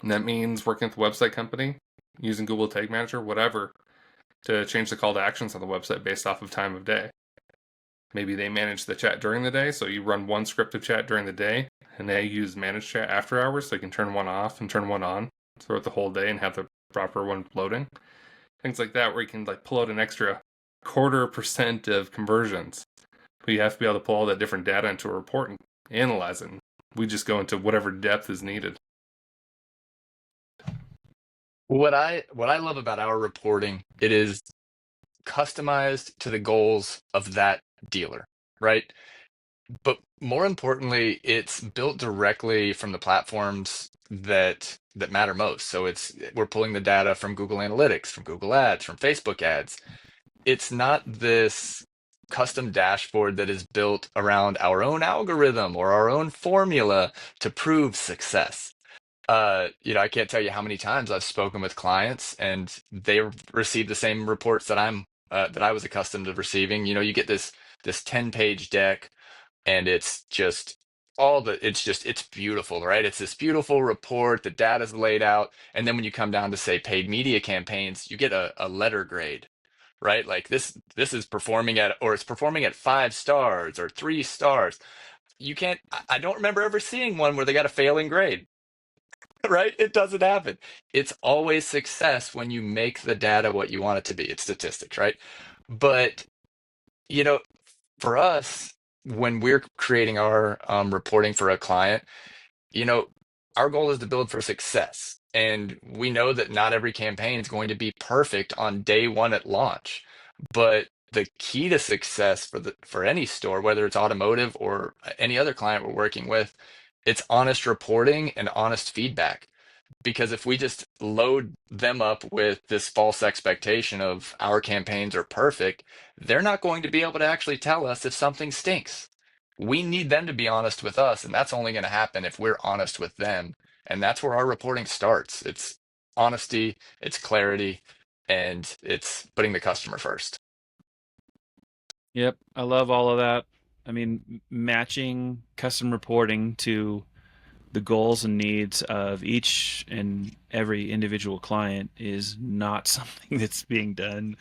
And that means working with the website company, using Google Tag Manager, whatever, to change the call to actions on the website based off of time of day. Maybe they manage the chat during the day, so you run one scripted chat during the day, and they use managed chat after hours, so you can turn one off and turn one on throughout the whole day and have the proper one loading. Things like that, where you can like pull out an extra 0.25% of conversions. But you have to be able to pull all that different data into a report and analyze it. And we just go into whatever depth is needed. What I love about our reporting, it is customized to the goals of that dealer, right? But more importantly, it's built directly from the platforms that matter most. So we're pulling the data from Google Analytics, from Google Ads, from Facebook ads. It's not this custom dashboard that is built around our own algorithm or our own formula to prove success. I can't tell you how many times I've spoken with clients and they receive the same reports that I was accustomed to receiving. You get this 10-page deck, and it's beautiful, right? It's this beautiful report, the data's laid out, and then when you come down to say paid media campaigns, you get a letter grade, right? Like this is performing it's performing at 5 stars or 3 stars. You can't I don't remember ever seeing one where they got a failing grade. Right? It doesn't happen. It's always success when you make the data what you want it to be. It's statistics, right? But, you know, for us, when we're creating our reporting for a client, you know, our goal is to build for success. And we know that not every campaign is going to be perfect on day one at launch. But the key to success for any store, whether it's automotive or any other client we're working with, it's honest reporting and honest feedback. Because if we just load them up with this false expectation of our campaigns are perfect, they're not going to be able to actually tell us if something stinks. We need them to be honest with us, and that's only going to happen if we're honest with them. And that's where our reporting starts. It's honesty, it's clarity, and it's putting the customer first. Yep, I love all of that. I mean, matching custom reporting to the goals and needs of each and every individual client is not something that's being done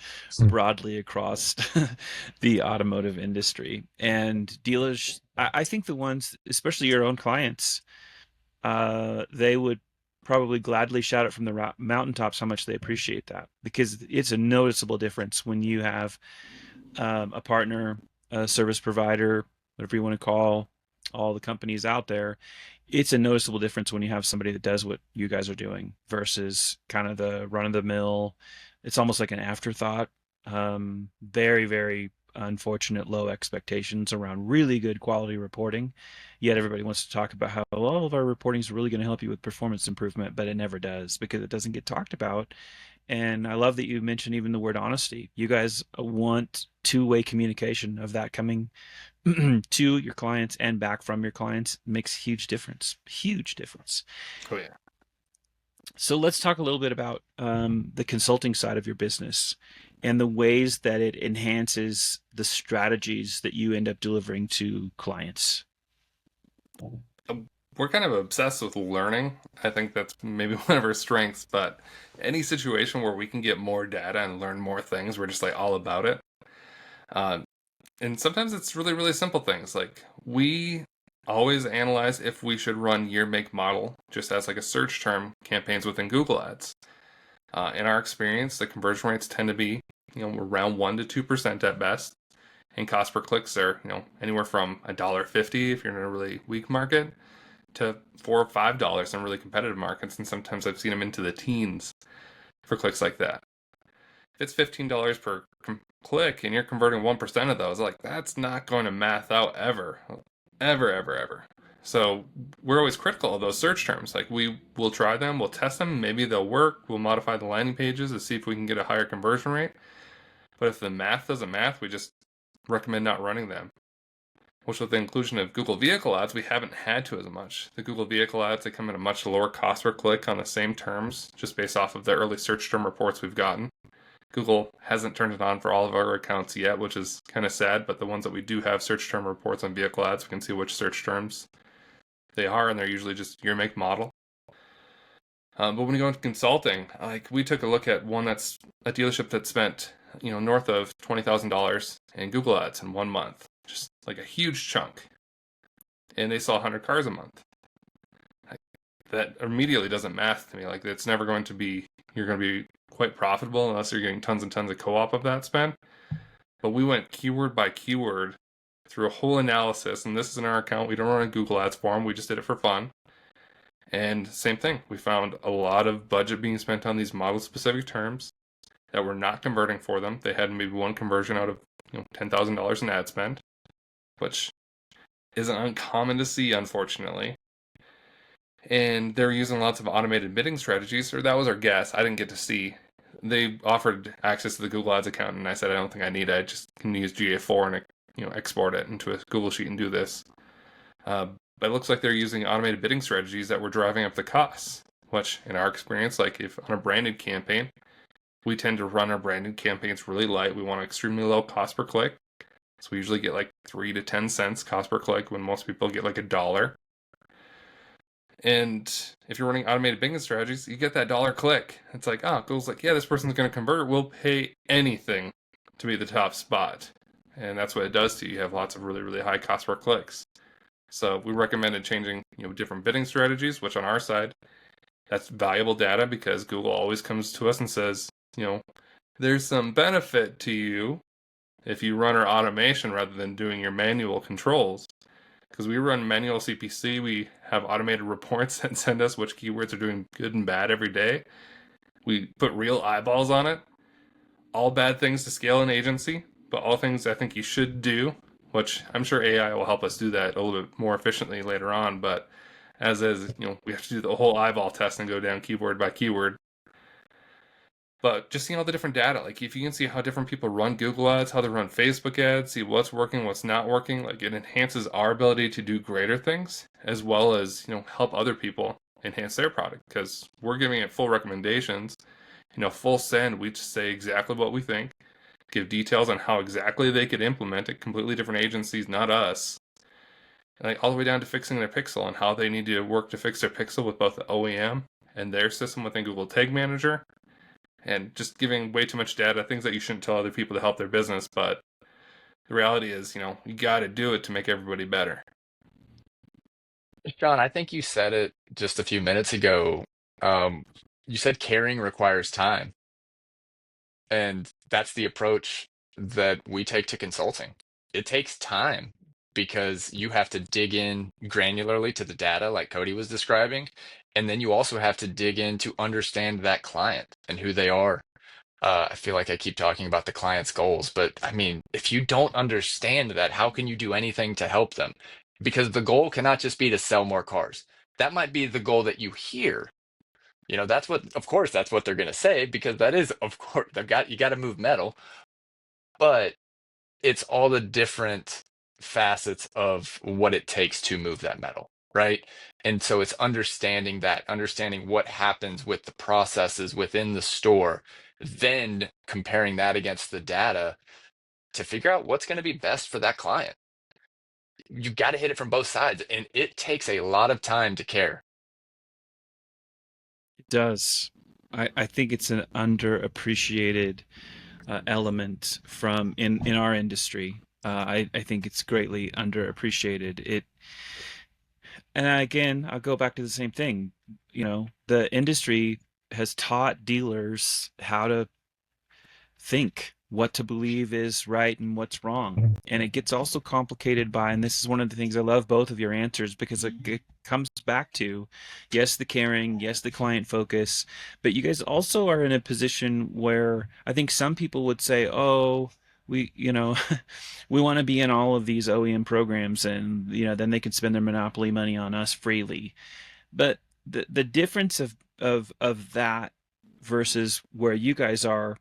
broadly across the automotive industry. And dealers, I think the ones, especially your own clients, they would probably gladly shout it from the mountaintops how much they appreciate that, because it's a noticeable difference when you have a partner, a service provider, whatever you want to call all the companies out there. It's a noticeable difference when you have somebody that does what you guys are doing versus kind of the run of the mill. It's almost like an afterthought. Very, very unfortunate low expectations around really good quality reporting. Yet everybody wants to talk about how all of our reporting is really going to help you with performance improvement, but it never does because it doesn't get talked about. And I love that you mentioned even the word honesty. You guys want two-way communication of that coming to your clients and back from your clients. Makes huge difference. Huge difference. Oh, yeah. So let's talk a little bit about the consulting side of your business and the ways that it enhances the strategies that you end up delivering to clients. We're kind of obsessed with learning. I think that's maybe one of our strengths, but any situation where we can get more data and learn more things, we're just like all about it. And sometimes it's really, really simple things. Like we always analyze if we should run year, make, model just as like a search term campaigns within Google Ads. In our experience, the conversion rates tend to be, around 1% to 2% at best. And cost per clicks are, anywhere from $1.50 if you're in a really weak market to $4 or $5 in really competitive markets. And sometimes I've seen them into the teens for clicks like that. If it's $15 per click and you're converting 1% of those, like that's not going to math out ever. Ever, ever, ever. So we're always critical of those search terms. Like we will try them, we'll test them, maybe they'll work. We'll modify the landing pages to see if we can get a higher conversion rate. But if the math doesn't math, we just recommend not running them. Which with the inclusion of Google vehicle ads, we haven't had to as much. The Google vehicle ads, they come at a much lower cost per click on the same terms, just based off of the early search term reports we've gotten. Google hasn't turned it on for all of our accounts yet, which is kind of sad, but the ones that we do have search term reports on vehicle ads, we can see which search terms they are, and they're usually just year, make, model. But when you go into consulting, like we took a look at one that's a dealership that spent, north of $20,000 in Google ads in 1 month, just like a huge chunk, and they saw 100 cars a month. That immediately doesn't math to me. Like it's never going to be, you're going to be quite profitable unless you're getting tons and tons of co-op of that spend. But we went keyword by keyword through a whole analysis, and this is in our account. We don't run a Google Ads for them. We just did it for fun. And same thing. We found a lot of budget being spent on these model-specific terms that were not converting for them. They had maybe one conversion out of $10,000 in ad spend, which isn't uncommon to see, unfortunately. And they're using lots of automated bidding strategies, or that was our guess. I didn't get to see. They offered access to the Google Ads account, and I said I don't think I need it. I just can use GA4 and export it into a Google Sheet and do this. But it looks like they're using automated bidding strategies that were driving up the costs, which in our experience, like if on a branded campaign, we tend to run our branded campaigns really light. We want an extremely low cost per click. So we usually get like 3 to 10 cents cost per click when most people get like $1. And if you're running automated bidding strategies, you get that dollar click. It's like, Google's like, yeah, this person's going to convert. We'll pay anything to be the top spot. And that's what it does to you. You have lots of really, really high cost per clicks. So we recommended changing, different bidding strategies, which on our side, that's valuable data because Google always comes to us and says, there's some benefit to you if you run our automation rather than doing your manual controls. Because we run manual CPC, we have automated reports that send us which keywords are doing good and bad every day. We put real eyeballs on it. All bad things to scale an agency, but all things I think you should do, which I'm sure AI will help us do that a little bit more efficiently later on. But as is, we have to do the whole eyeball test and go down keyword by keyword. But just seeing all the different data, like if you can see how different people run Google ads, how they run Facebook ads, see what's working, what's not working, like it enhances our ability to do greater things as well as, help other people enhance their product because we're giving it full recommendations, full send. We just say exactly what we think, give details on how exactly they could implement it, completely different agencies, not us. Like all the way down to fixing their pixel and how they need to work to fix their pixel with both the OEM and their system within Google Tag Manager. And just giving way too much data, things that you shouldn't tell other people to help their business. But the reality is, you got to do it to make everybody better. John, I think you said it just a few minutes ago. You said caring requires time, and that's the approach that we take to consulting. It takes time because you have to dig in granularly to the data, like Cody was describing, and then you also have to dig in to understand that client and who they are. I feel like I keep talking about the client's goals, but I mean, if you don't understand that, how can you do anything to help them? Because the goal cannot just be to sell more cars. That might be the goal that you hear. That's what, of course, that's what they're going to say because that is, of course, you got to move metal, but it's all the different facets of what it takes to move that metal, right? And so it's understanding that, understanding what happens with the processes within the store, then comparing that against the data to figure out what's going to be best for that client. You got to hit it from both sides, and it takes a lot of time to care. It does. I think it's an underappreciated element from in our industry. I think it's greatly underappreciated. And again, I'll go back to the same thing. The industry has taught dealers how to think, what to believe is right and what's wrong. And it gets also complicated by, and this is one of the things I love both of your answers because it comes back to, yes, the caring, yes, the client focus, but you guys also are in a position where I think some people would say, oh, we, we want to be in all of these OEM programs, and then they can spend their monopoly money on us freely. But the difference of that versus where you guys are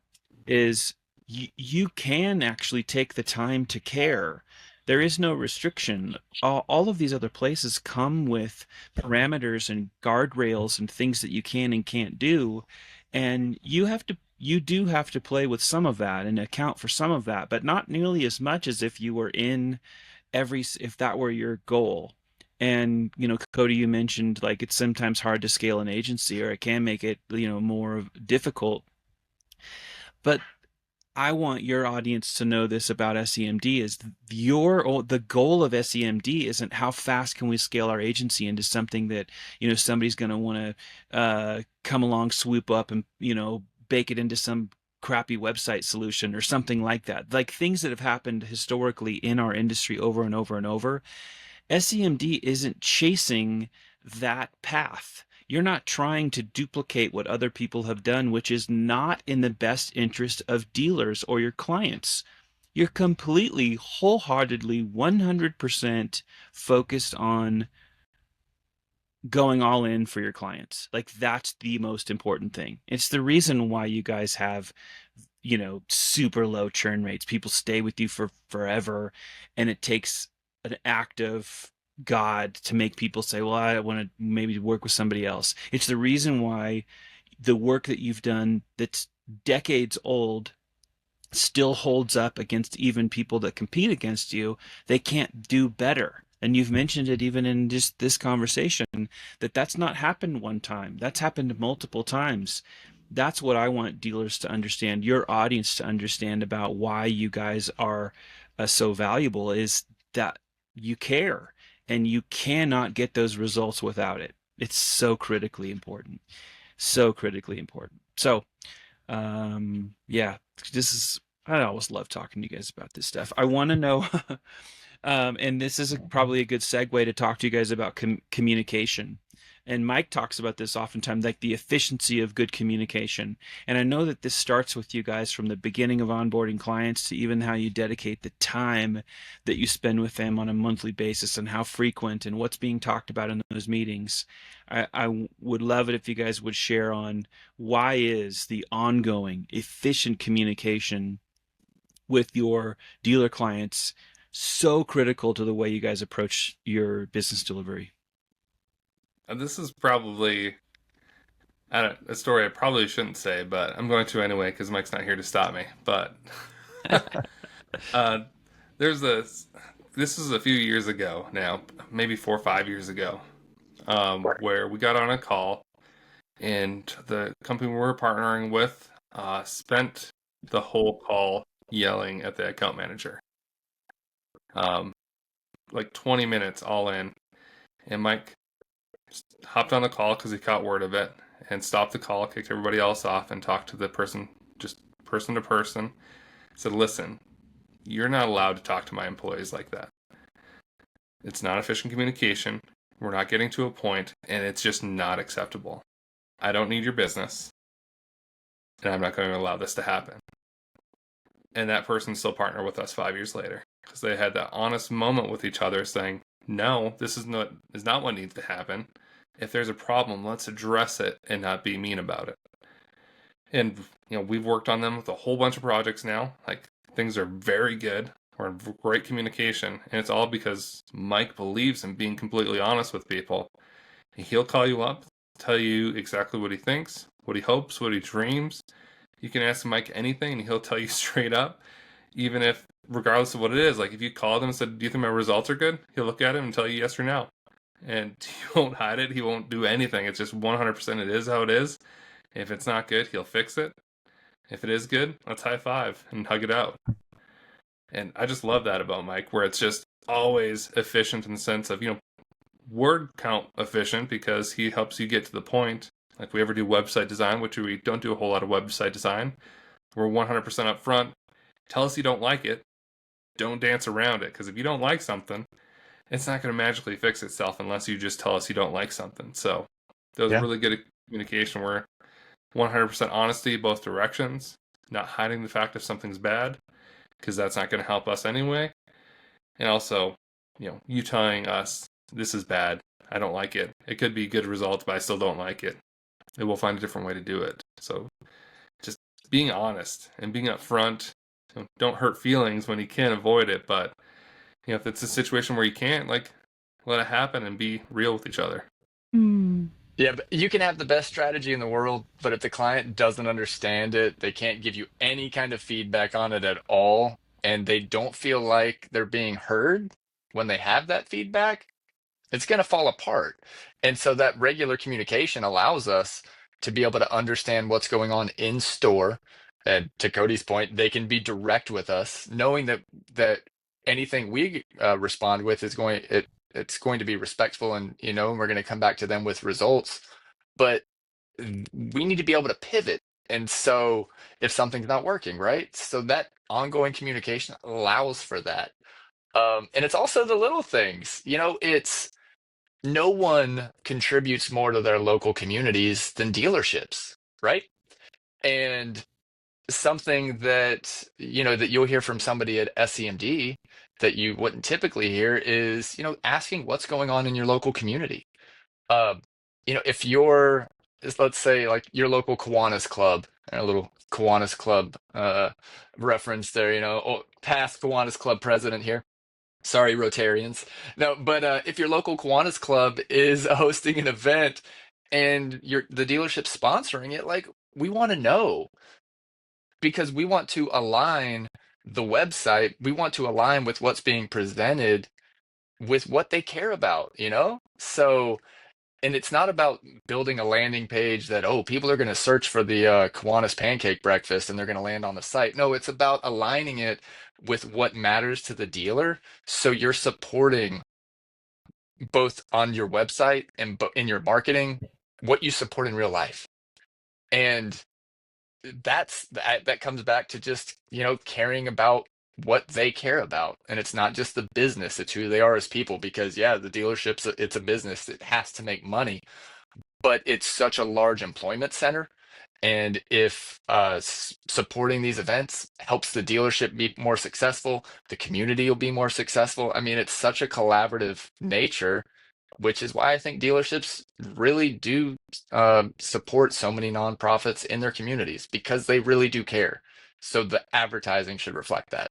is you can actually take the time to care. There is no restriction. All of these other places come with parameters and guardrails and things that you can and can't do, and you do have to play with some of that and account for some of that, but not nearly as much as if you were in if that were your goal. And Cody, you mentioned like it's sometimes hard to scale an agency, or it can make it more difficult. But I want your audience to know this about SEMD is the goal of SEMD isn't how fast can we scale our agency into something that somebody's going to want to come along, swoop up, and bake it into some crappy website solution or something like that. Like things that have happened historically in our industry over and over and over. SEMD isn't chasing that path. You're not trying to duplicate what other people have done, which is not in the best interest of dealers or your clients. You're completely, wholeheartedly, 100% focused on going all in for your clients. Like that's the most important thing. It's the reason why you guys have super low churn rates. People stay with you for forever, and it takes an act of God to make people say, well, I want to maybe work with somebody else. It's the reason why the work that you've done that's decades old still holds up against even people that compete against you. They can't do better. And you've mentioned it even in just this conversation that that's not happened one time. That's happened multiple times. That's what I want dealers to understand, your audience to understand about why you guys are so valuable is that you care, and you cannot get those results without it. It's so critically important. So critically important. So, yeah, this is, I always love talking to you guys about this stuff. I want to know, and this is probably a good segue to talk to you guys about communication. And Mike talks about this oftentimes, like the efficiency of good communication. And I know that this starts with you guys from the beginning of onboarding clients to even how you dedicate the time that you spend with them on a monthly basis, and how frequent and what's being talked about in those meetings. I would love it if you guys would share on why is the ongoing efficient communication with your dealer clients so critical to the way you guys approach your business delivery. This is probably a story I probably shouldn't say, but I'm going to anyway because Mike's not here to stop me. But uh, there's this. This is a few years ago now, maybe 4 or 5 years ago, where we got on a call, and the company we were partnering with spent the whole call yelling at the account manager, like 20 minutes all in, and Mike hopped on the call because he caught word of it and stopped the call, kicked everybody else off, and talked to the person, just person to person. Said, listen, you're not allowed to talk to my employees like that. It's not efficient communication. We're not getting to a point, and it's just not acceptable. I don't need your business, and I'm not going to allow this to happen. And that person still partnered with us 5 years later because they had that honest moment with each other saying, no, this is not what needs to happen. If there's a problem, let's address it and not be mean about it. And we've worked on them with a whole bunch of projects now. Like, things are very good. We're in great communication, and it's all because Mike believes in being completely honest with people. He'll call you up, tell you exactly what he thinks, what he hopes, what he dreams. You can ask Mike anything, and he'll tell you straight up, even if, regardless of what it is. Like, if you called him and said, do you think my results are good? He'll look at it and tell you yes or no. And he won't hide it. He won't do anything. It's just 100% it is how it is. If it's not good, he'll fix it. If it is good, let's high five and hug it out. And I just love that about Mike, where it's just always efficient in the sense of, word count efficient because he helps you get to the point. Like, we ever do website design, which we don't do a whole lot of website design. We're 100% upfront. Tell us you don't like it. Don't dance around it, because if you don't like something, it's not going to magically fix itself unless you just tell us you don't like something. So that was really good communication where 100% honesty both directions, not hiding the fact if something's bad, because that's not going to help us anyway. And also, you telling us this is bad, I don't like it. It could be good results, but I still don't like it. And we'll find a different way to do it. So just being honest and being upfront. Don't hurt feelings when you can't avoid it, but if it's a situation where you can't, like, let it happen and be real with each other. Yeah, but you can have the best strategy in the world, but if the client doesn't understand it, they can't give you any kind of feedback on it at all, and they don't feel like they're being heard when they have that feedback, it's going to fall apart. And so that regular communication allows us to be able to understand what's going on in store. And to Cody's point, they can be direct with us, knowing that anything we respond with is it's going to be respectful, and we're going to come back to them with results. But we need to be able to pivot. And so if something's not working, right? So that ongoing communication allows for that. And it's also the little things. It's no one contributes more to their local communities than dealerships, right? And something that you'll hear from somebody at SEMD that you wouldn't typically hear is, asking what's going on in your local community. Uh, if let's say like your local Kiwanis Club, a little Kiwanis Club reference there, past Kiwanis Club president here. Sorry, Rotarians. No, but if your local Kiwanis Club is hosting an event and the dealership sponsoring it, like, we want to know, because we want to align the website. We want to align with what's being presented with what they care about. So, and it's not about building a landing page that, oh, people are going to search for the Kiwanis pancake breakfast and they're going to land on the site. No, it's about aligning it with what matters to the dealer. So you're supporting both on your website and in your marketing what you support in real life. And that comes back to just, caring about what they care about. And it's not just the business, it's who they are as people, because yeah, the dealership's it's a business. It has to make money, but it's such a large employment center. And if supporting these events helps the dealership be more successful, the community will be more successful. I mean, it's such a collaborative nature, which is why I think dealerships really do support so many nonprofits in their communities, because they really do care. So the advertising should reflect that.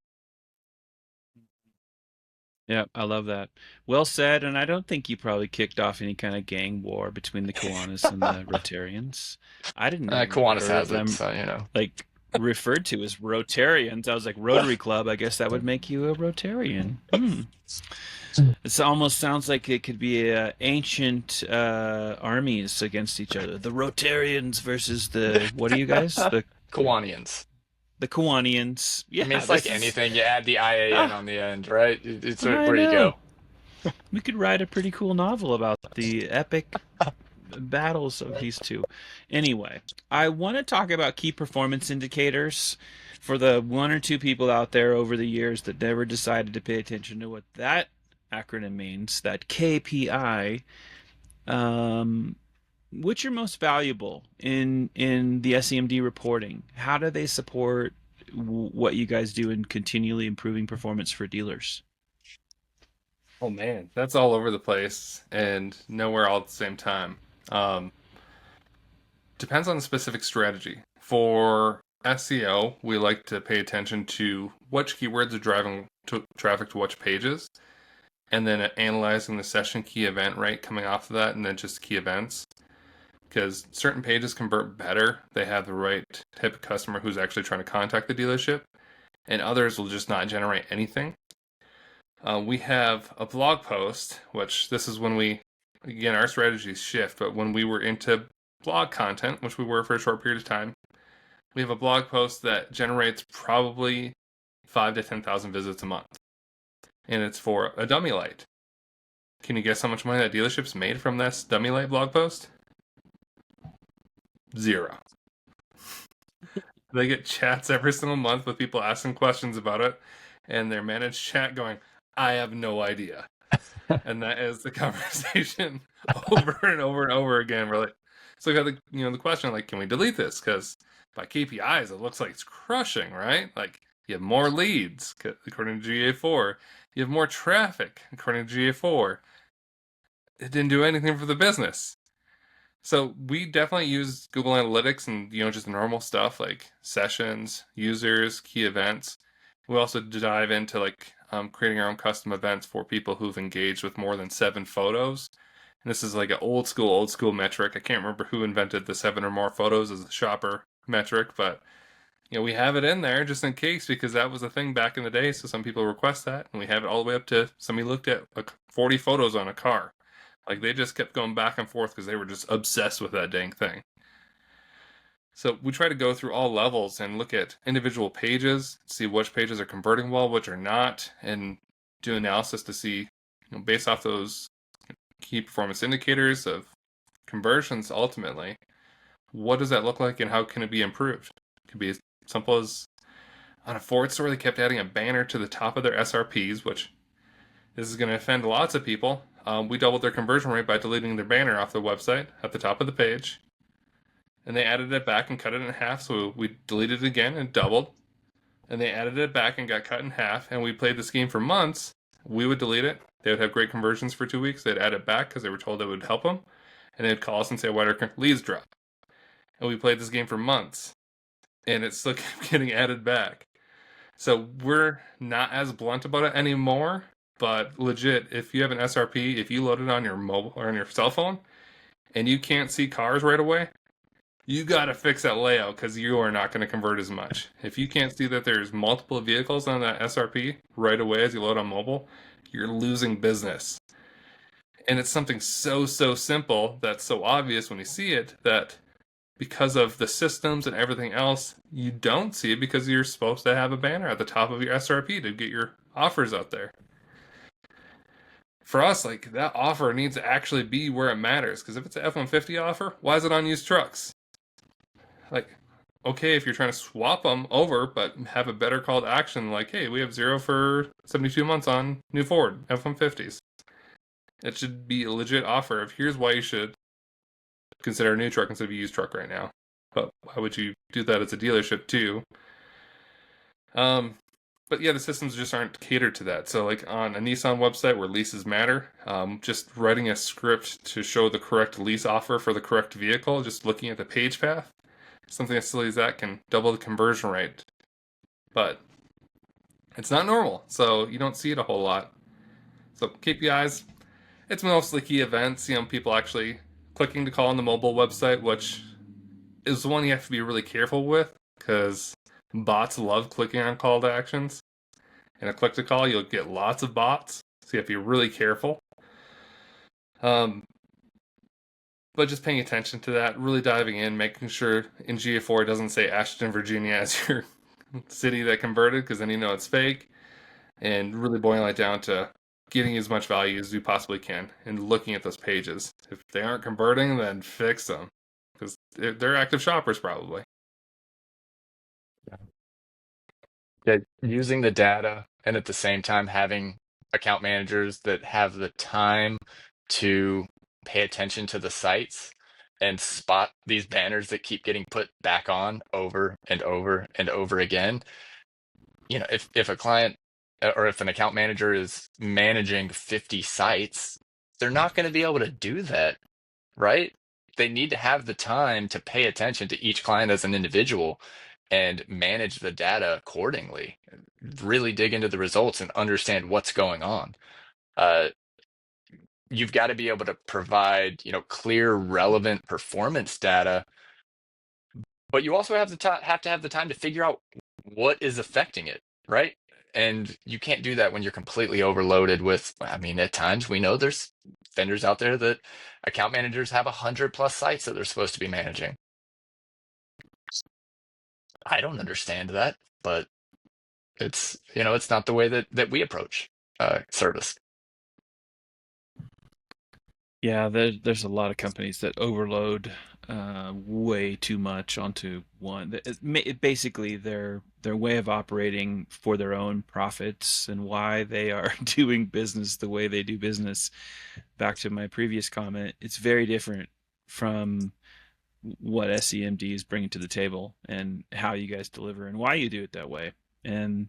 Yeah, I love that. Well said, and I don't think you probably kicked off any kind of gang war between the Kiwanis and the Rotarians. I didn't even Kiwanis heard of has it, them so. like referred to as Rotarians. I was like, Rotary Club, I guess that would make you a Rotarian. It almost sounds like it could be ancient armies against each other. The Rotarians versus what are you guys? The Kiwanians. The Kiwanians. Yeah, I mean, it's like anything. You add the IA in on the end, right? It's where you go. We could write a pretty cool novel about the epic battles of these two. Anyway, I want to talk about key performance indicators for the one or two people out there over the years that never decided to pay attention to what that acronym means, that KPI. Which are most valuable in the SEMD reporting? How do they support what you guys do in continually improving performance for dealers? Oh man, that's all over the place and nowhere all at the same time. Depends on the specific strategy. For SEO, we like to pay attention to which keywords are driving traffic to which pages, and then analyzing the session key event rate coming off of that, and then just key events. Because certain pages convert better, they have the right type of customer who's actually trying to contact the dealership, and others will just not generate anything. We have a blog post, which this is when again, our strategies shift, but when we were into blog content, which we were for a short period of time, we have a blog post that generates probably 5,000 to 10,000 visits a month. And it's for a dummy light. Can you guess how much money that dealership's made from this dummy light blog post? 0. They get chats every single month with people asking questions about it, and their managed chat going, I have no idea. And that is the conversation over and over and over again. We're like, so we got the question, like, can we delete this? Because by KPIs, it looks like it's crushing, right? Like, You have more leads, according to GA4. You have more traffic, according to GA4. It didn't do anything for the business. So we definitely use Google Analytics and just normal stuff like sessions, users, key events. We also dive into creating our own custom events for people who've engaged with more than 7 photos. And this is like an old school metric. I can't remember who invented the 7 or more photos as a shopper metric, but we have it in there just in case because that was a thing back in the day. So some people request that, and we have it all the way up to somebody looked at like 40 photos on a car. Like they just kept going back and forth because they were just obsessed with that dang thing. So we try to go through all levels and look at individual pages, see which pages are converting well, which are not, and do analysis to see, based off those key performance indicators of conversions ultimately, what does that look like and how can it be improved? It could be as simple as on a Ford store, they kept adding a banner to the top of their SRPs, which this is going to offend lots of people. We doubled their conversion rate by deleting their banner off the website at the top of the page. And they added it back and cut it in half, so we deleted it again and doubled. And they added it back and got cut in half, and we played this game for months. We would delete it. They would have great conversions for 2 weeks. They'd add it back because they were told it would help them. And they'd call us and say, why did our leads drop? And we played this game for months, and it still kept getting added back. So we're not as blunt about it anymore. But legit, if you have an SRP, if you load it on your mobile or on your cell phone and you can't see cars right away, you got to fix that layout because you are not going to convert as much. If you can't see that there's multiple vehicles on that SRP right away as you load on mobile, you're losing business. And it's something so simple that's so obvious when you see it that because of the systems and everything else, you don't see it because you're supposed to have a banner at the top of your SRP to get your offers out there. For us, like that offer needs to actually be where it matters. Because if it's an F-150 offer, why is it on used trucks? Like, okay, if you're trying to swap them over, but have a better call to action, like, hey, we have 0 for 72 months on new Ford F-150s. It should be a legit offer of here's why you should consider a new truck instead of a used truck right now. But why would you do that as a dealership too? But yeah, the systems just aren't catered to that. So like on a Nissan website where leases matter, just writing a script to show the correct lease offer for the correct vehicle, just looking at the page path, something as silly as that can double the conversion rate. But it's not normal, so you don't see it a whole lot. So KPIs, it's mostly key events, people actually clicking to call on the mobile website, which is the one you have to be really careful with because bots love clicking on call to actions. In a click to call, you'll get lots of bots, so you have to be really careful. But just paying attention to that, really diving in, making sure in GA4 it doesn't say Ashton, Virginia as your city that converted, because then it's fake. And really boiling it down to getting as much value as you possibly can and looking at those pages. If they aren't converting, then fix them, because they're active shoppers probably. Yeah, using the data and at the same time having account managers that have the time to pay attention to the sites and spot these banners that keep getting put back on over and over and over again. If a client or if an account manager is managing 50 sites, they're not going to be able to do that, right? They need to have the time to pay attention to each client as an individual and manage the data accordingly. Really dig into the results and understand what's going on. You've got to be able to provide, clear, relevant performance data, but you also have to have the time to figure out what is affecting it, right? And you can't do that when you're completely overloaded with, I mean, at times we know there's vendors out there that account managers have 100+ sites that they're supposed to be managing. I don't understand that, but it's not the way that we approach service. Yeah, there's a lot of companies that overload way too much onto one. Basically, their way of operating for their own profits and why they are doing business the way they do business. Back to my previous comment, it's very different from what SEMD is bringing to the table and how you guys deliver and why you do it that way. And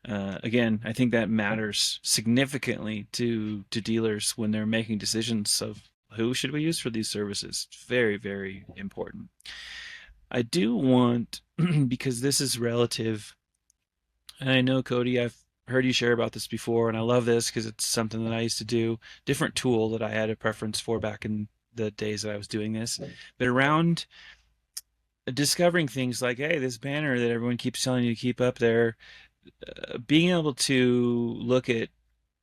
again, I think that matters significantly to dealers when they're making decisions of who should we use for these services. Very, very important. I do want, because this is relative, and I know, Cody, I've heard you share about this before, and I love this because it's something that I used to do, different tool that I had a preference for back in the days that I was doing this, but around discovering things like, hey, this banner that everyone keeps telling you to keep up there, being able to look at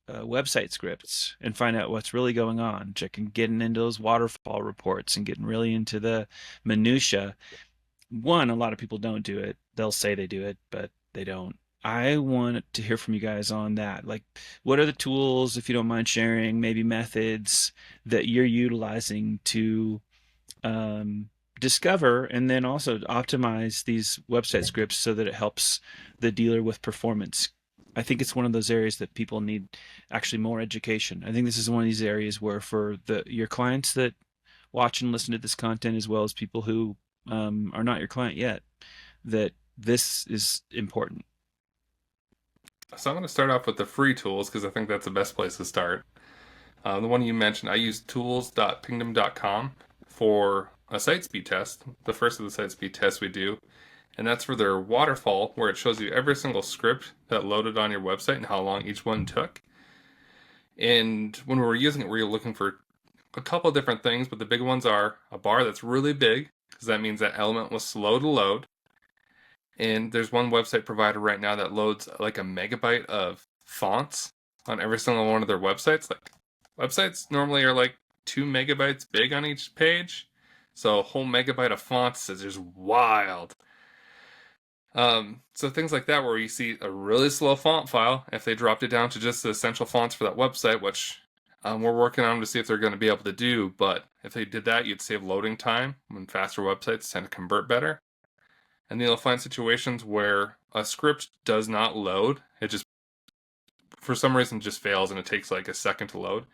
website scripts and find out what's really going on, getting into those waterfall reports and getting really into the minutia. One, a lot of people don't do it. They'll say they do it, but they don't. I want to hear from you guys on that. Like, what are the tools, if you don't mind sharing, maybe methods that you're utilizing to um, discover and then also optimize these website scripts so that it helps the dealer with performance? I think it's one of those areas that people need actually more education. I think this is one of these areas where for your clients that watch and listen to this content, as well as people who are not your client yet, that this is important. So I'm going to start off with the free tools because I think that's the best place to start. The one you mentioned, I use tools.pingdom.com for a site speed test, the first of the site speed tests we do. And that's for their waterfall, where it shows you every single script that loaded on your website and how long each one took. And when we were using it, we were looking for a couple of different things, but the big ones are a bar that's really big, because that means that element was slow to load. And there's one website provider right now that loads like a megabyte of fonts on every single one of their websites. Like, websites normally are like 2 megabytes big on each page. So a whole megabyte of fonts is just wild. So things like that, where you see a really slow font file, if they dropped it down to just the essential fonts for that website, which we're working on to see if they're going to be able to do, but if they did that, you'd save loading time when faster websites tend to convert better. And then you'll find situations where a script does not load. It just, for some reason, just fails and it takes like a second to load.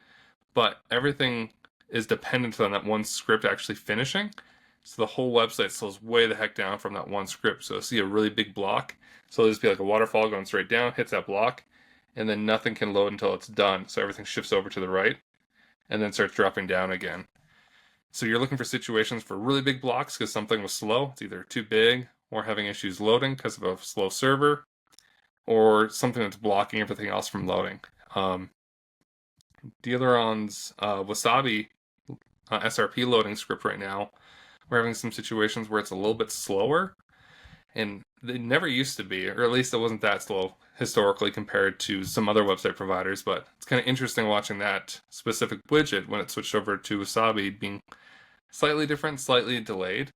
But everything is dependent on that one script actually finishing. So the whole website slows way the heck down from that one script. So you'll see a really big block. So it'll just be like a waterfall going straight down, hits that block, and then nothing can load until it's done. So everything shifts over to the right and then starts dropping down again. So you're looking for situations for really big blocks because something was slow. It's either too big or having issues loading because of a slow server, or something that's blocking everything else from loading. Dealeron's Wasabi SRP loading script right now, we're having some situations where it's a little bit slower, and it never used to be, or at least it wasn't that slow historically compared to some other website providers, but it's kind of interesting watching that specific widget when it switched over to Wasabi being slightly different, slightly delayed.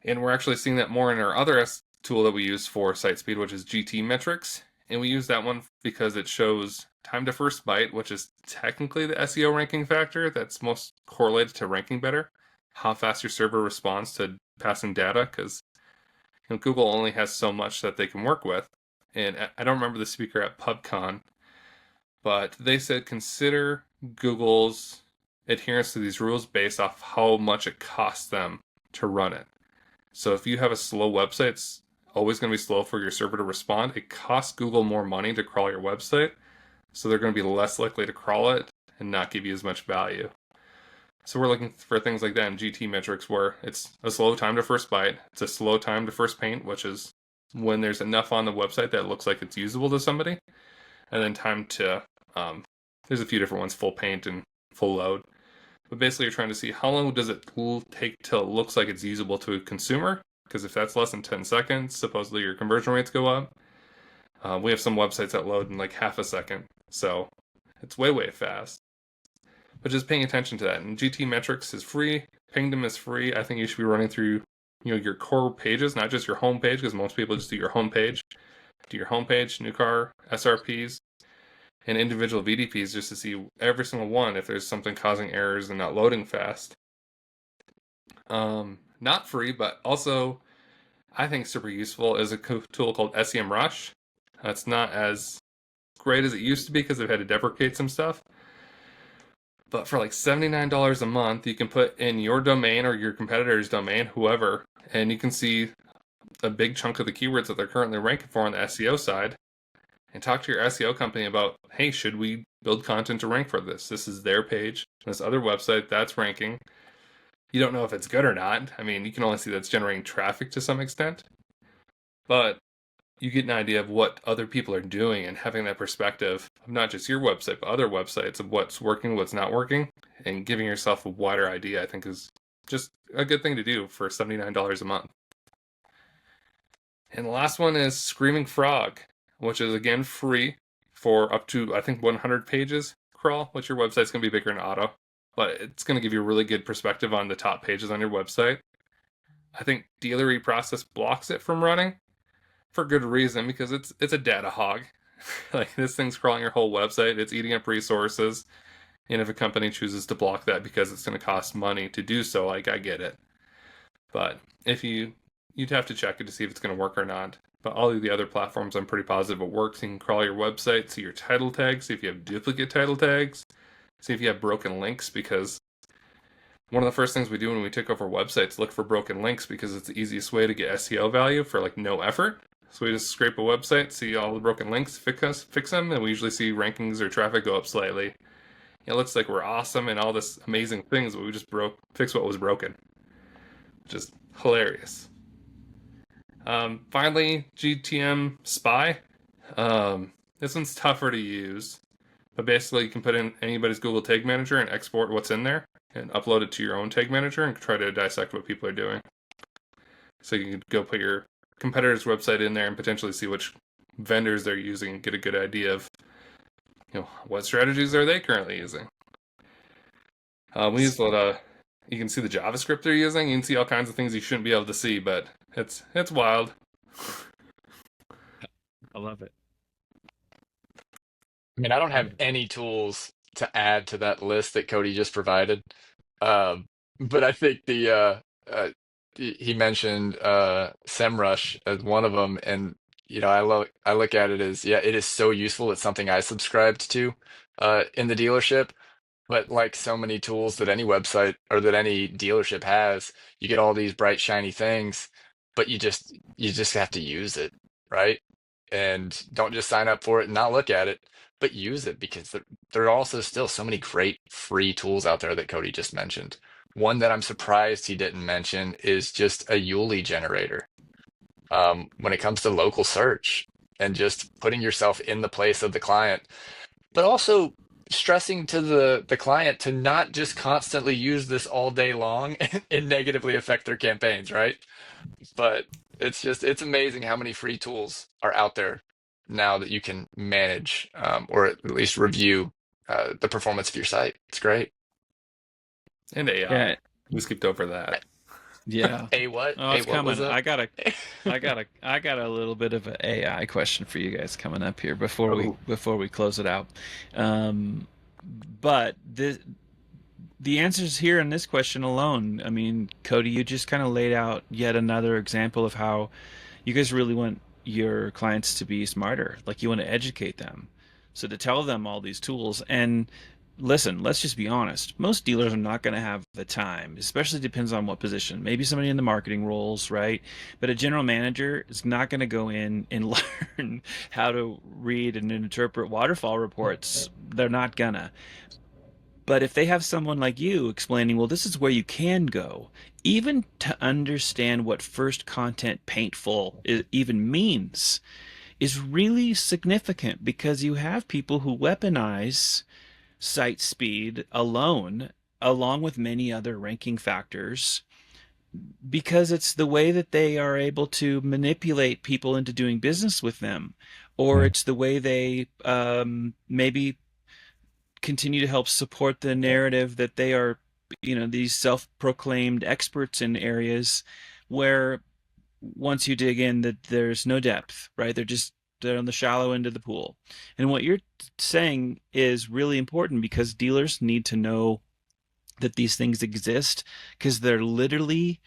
And we're actually seeing that more in our other tool that we use for site speed, which is GT metrics. And we use that one because it shows time to first byte, which is technically the SEO ranking factor that's most correlated to ranking better. How fast your server responds to passing data, because Google only has so much that they can work with. And I don't remember the speaker at PubCon, but they said consider Google's adherence to these rules based off how much it costs them to run it. So if you have a slow website, it's always going to be slow for your server to respond. It costs Google more money to crawl your website, so they're going to be less likely to crawl it and not give you as much value. So we're looking for things like that in GT metrics, where it's a slow time to first byte, it's a slow time to first paint, which is when there's enough on the website that it looks like it's usable to somebody, and then time to, there's a few different ones, full paint and full load. But basically, you're trying to see how long does it take till it looks like it's usable to a consumer, because if that's less than 10 seconds, supposedly your conversion rates go up. We have some websites that load in like half a second, so it's way, way fast. But just paying attention to that. And GT metrics is free. Pingdom is free. I think you should be running through your core pages, not just your home page, because most people just do your home page. Do your home page, new car, SRPs, and individual VDPs, just to see every single one if there's something causing errors and not loading fast. Not free, but also I think super useful is a tool called SEMrush. It's not as great as it used to be because they've had to deprecate some stuff. But for like $79 a month, you can put in your domain or your competitor's domain, whoever, and you can see a big chunk of the keywords that they're currently ranking for on the SEO side, and talk to your SEO company about, hey, should we build content to rank for this? This is their page, this other website that's ranking. You don't know if it's good or not. I mean, you can only see that's generating traffic to some extent, but you get an idea of what other people are doing, and having that perspective of not just your website, but other websites, of what's working, what's not working, and giving yourself a wider idea, I think is just a good thing to do for $79 a month. And the last one is Screaming Frog, which is again free for up to, I think, 100 pages crawl, which your website's going to be bigger in auto, but it's going to give you a really good perspective on the top pages on your website. I think Dealer eProcess blocks it from running for good reason, because it's a data hog. Like, this thing's crawling your whole website, it's eating up resources, and if a company chooses to block that because it's going to cost money to do so, like, I get it. But if you'd have to check it to see if it's going to work or not. But all of the other platforms, I'm pretty positive it works. You can crawl your website, see your title tags, see if you have duplicate title tags, see if you have broken links, because one of the first things we do when we take over websites, look for broken links, because it's the easiest way to get SEO value for like no effort. So we just scrape a website, see all the broken links, fix them, and we usually see rankings or traffic go up slightly. It looks like we're awesome and all this amazing things, but we just fix what was broken. Just hilarious. Finally, GTM Spy. This one's tougher to use, but basically you can put in anybody's Google Tag Manager and export what's in there and upload it to your own tag manager and try to dissect what people are doing. So you can go put your competitor's website in there and potentially see which vendors they're using and get a good idea of, what strategies are they currently using. We use a lot of, you can see the JavaScript they're using. You can see all kinds of things you shouldn't be able to see, but it's wild. I love it. I mean, I don't have any tools to add to that list that Cody just provided. But I think he mentioned SEMrush as one of them, and I look at it as, yeah, it is so useful. It's something I subscribed to in the dealership. But like so many tools that any website or that any dealership has, you get all these bright shiny things, but you just have to use it, right? And don't just sign up for it and not look at it, but use it, because there are also still so many great free tools out there that Cody just mentioned. One that I'm surprised he didn't mention is just a Yuli generator. When it comes to local search and just putting yourself in the place of the client, but also stressing to the client to not just constantly use this all day long and negatively affect their campaigns, right? But it's amazing how many free tools are out there now that you can manage or at least review the performance of your site. It's great. And AI. Yeah. We skipped over that. Yeah. A what? Oh, A it's what coming. was up? I got a little bit of an AI question for you guys coming up here before we close it out. But the answers here in this question alone. I mean, Cody, you just kind of laid out yet another example of how you guys really want your clients to be smarter. Like, you want to educate them. So to tell them all these tools, and listen, let's just be honest. Most dealers are not going to have the time, especially depends on what position. Maybe somebody in the marketing roles, right? But a general manager is not going to go in and learn how to read and interpret waterfall reports. They're not gonna. But if they have someone like you explaining, well, this is where you can go, even to understand what first content paintful even means, is really significant, because you have people who weaponize site speed alone, along with many other ranking factors, because it's the way that they are able to manipulate people into doing business with them, or it's the way they maybe continue to help support the narrative that they are, these self-proclaimed experts in areas where once you dig in, that there's no depth, right? They're on the shallow end of the pool. And what you're saying is really important, because dealers need to know that these things exist, because they're literally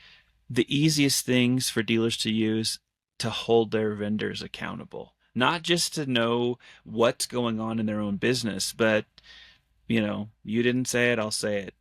the easiest things for dealers to use to hold their vendors accountable. Not just to know what's going on in their own business, but you didn't say it, I'll say it.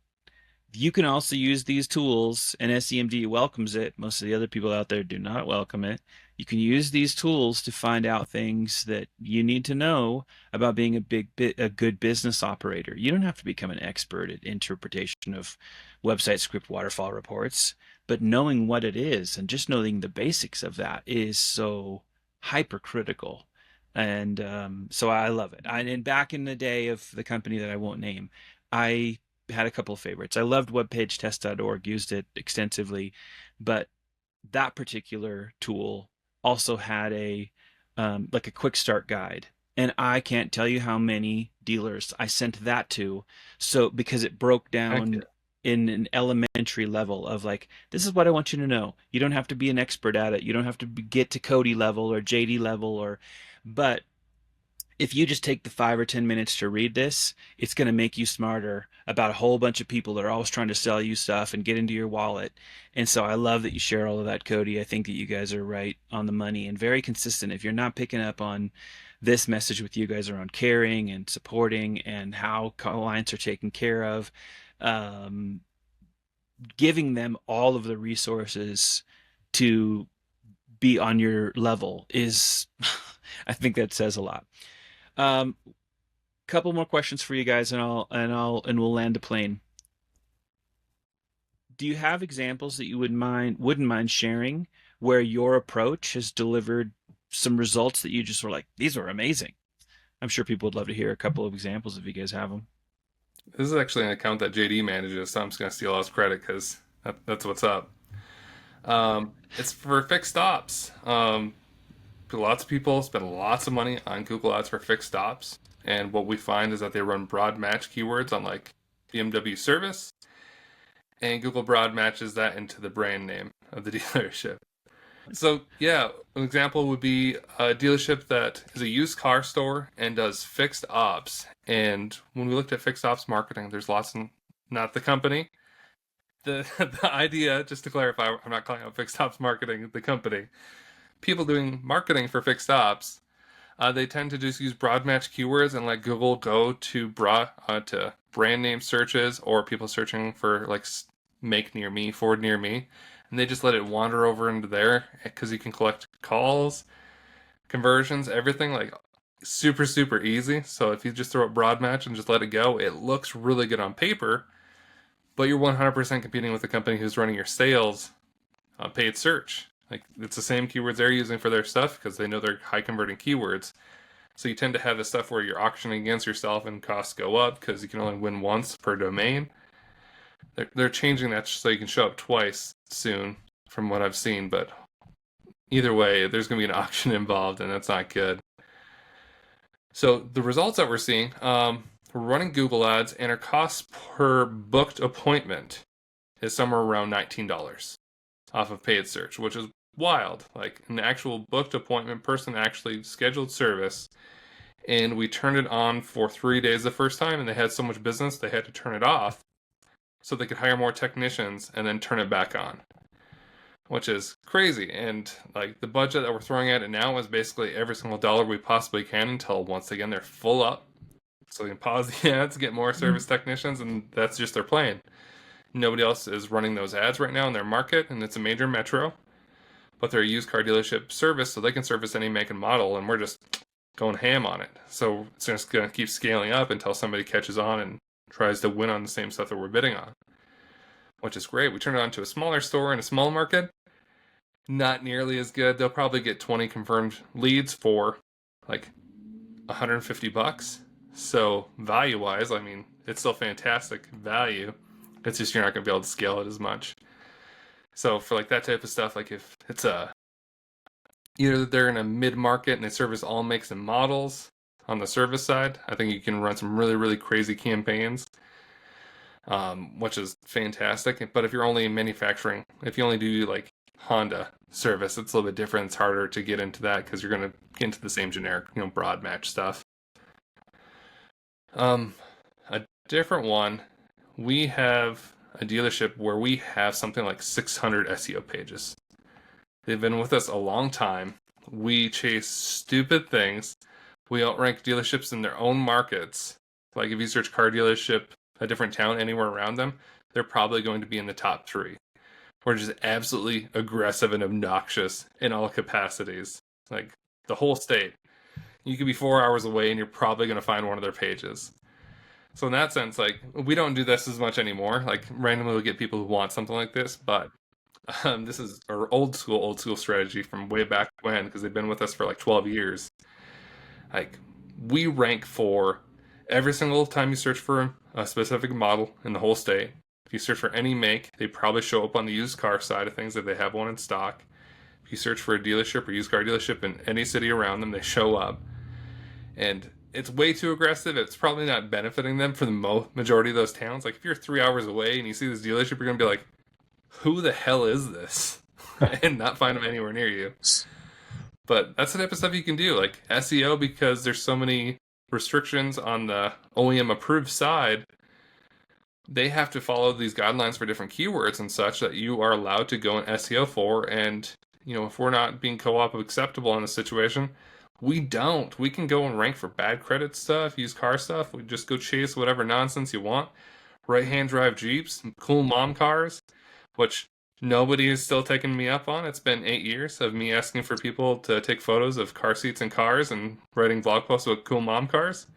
You can also use these tools, and SEMD welcomes it. Most of the other people out there do not welcome it. You can use these tools to find out things that you need to know about being a good business operator. You don't have to become an expert at interpretation of website script waterfall reports, but knowing what it is and just knowing the basics of that is so hypercritical. And so I love it. And back in the day of the company that I won't name, I had a couple of favorites. I loved webpagetest.org, used it extensively, but that particular tool also had a like a quick start guide. And I can't tell you how many dealers I sent that to. So because it broke Heck yeah. down in an elementary level of like, this is what I want you to know. You don't have to be an expert at it. You don't have to get to Cody level or JD level but if you just take the 5 or 10 minutes to read this, it's going to make you smarter about a whole bunch of people that are always trying to sell you stuff and get into your wallet. And so I love that you share all of that, Cody. I think that you guys are right on the money and very consistent. If you're not picking up on this message with you guys around caring and supporting and how clients are taken care of, um, giving them all of the resources to be on your level is, I think that says a lot. Um, Couple more questions for you guys, and we'll land the plane. Do you have examples that you wouldn't mind sharing where your approach has delivered some results that you just were like, these are amazing? I'm sure people would love to hear a couple of examples if you guys have them. This is actually an account that JD manages, so I'm just going to steal all his credit because that's what's up. It's for fixed ops. Lots of people spend lots of money on Google Ads for fixed ops, and what we find is that they run broad match keywords on like BMW service, and Google broad matches that into the brand name of the dealership. So yeah, an example would be a dealership that is a used car store and does fixed ops. And when we looked at fixed ops marketing, there's lots in, not the company. The idea, just to clarify, I'm not calling out fixed ops marketing, the company. People doing marketing for fixed ops, they tend to just use broad match keywords and let Google go to to brand name searches or people searching for like make near me, Ford near me, and they just let it wander over into there because you can collect calls, conversions, everything like super easy. So if you just throw up broad match and just let it go, it looks really good on paper, but you're 100% competing with the company who's running your sales on paid search. Like it's the same keywords they're using for their stuff because they know they're high converting keywords. So you tend to have the stuff where you're auctioning against yourself and costs go up because you can only win once per domain. They're changing that so you can show up twice soon, from what I've seen. But either way, there's going to be an auction involved, and that's not good. So the results that we're seeing, we're running Google Ads, and our cost per booked appointment is somewhere around $19 off of paid search, which is wild. Like an actual booked appointment, person actually scheduled service, and we turned it on for 3 days the first time, and they had so much business they had to turn it off so they could hire more technicians and then turn it back on, which is crazy. And like the budget that we're throwing at it now is basically every single dollar we possibly can until once again they're full up, so they can pause the ads, get more service technicians, and that's just their plan. Nobody else is running those ads right now in their market, and it's a major metro, but they're a used car dealership service, so they can service any make and model, and we're just going ham on it. So it's just going to keep scaling up until somebody catches on and tries to win on the same stuff that we're bidding on, which is great. We turned it on to a smaller store in a small market. Not nearly as good. They'll probably get 20 confirmed leads for like $150. So value-wise, I mean, it's still fantastic value. It's just you're not going to be able to scale it as much. So for like that type of stuff, like if it's either they're in a mid-market and they service all makes and models on the service side, I think you can run some really crazy campaigns, which is fantastic. But if you're only manufacturing, if you only do like Honda service, it's a little bit different. It's harder to get into that because you're going to get into the same generic, broad match stuff. A different one, we have a dealership where we have something like 600 SEO pages. They've been with us a long time. We chase stupid things. We outrank dealerships in their own markets. Like if you search car dealership, a different town anywhere around them, they're probably going to be in the top 3. We're just absolutely aggressive and obnoxious in all capacities. Like the whole state. You could be 4 hours away and you're probably going to find one of their pages. So in that sense, like we don't do this as much anymore. Like randomly we'll get people who want something like this, but this is our old school strategy from way back when, because they've been with us for like 12 years. Like we rank for every single time you search for a specific model in the whole state. If you search for any make, they probably show up on the used car side of things if they have one in stock. If you search for a dealership or used car dealership in any city around them, they show up. And it's way too aggressive. It's probably not benefiting them for the majority of those towns. Like if you're 3 hours away and you see this dealership, you're going to be like, who the hell is this? And not find them anywhere near you. But that's the type of stuff you can do. Like SEO, because there's so many restrictions on the OEM approved side, they have to follow these guidelines for different keywords and such that you are allowed to go in SEO for. And, if we're not being co-op acceptable in a situation, we don't. We can go and rank for bad credit stuff, used car stuff. We just go chase whatever nonsense you want. Right-hand drive Jeeps, cool mom cars, which nobody is still taking me up on. It's been 8 years of me asking for people to take photos of car seats and cars and writing blog posts with cool mom cars.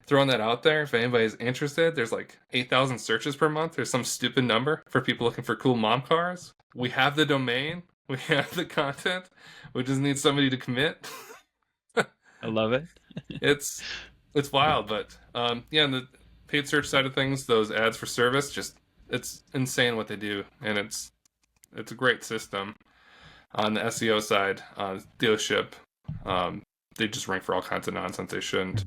Throwing that out there, if anybody's interested, there's like 8,000 searches per month. There's some stupid number for people looking for cool mom cars. We have the domain. We have the content. We just need somebody to commit. I love it. It's wild, but yeah, in the paid search side of things, those ads for service, just it's insane what they do, and it's a great system. On the SEO side, dealership, they just rank for all kinds of nonsense they shouldn't.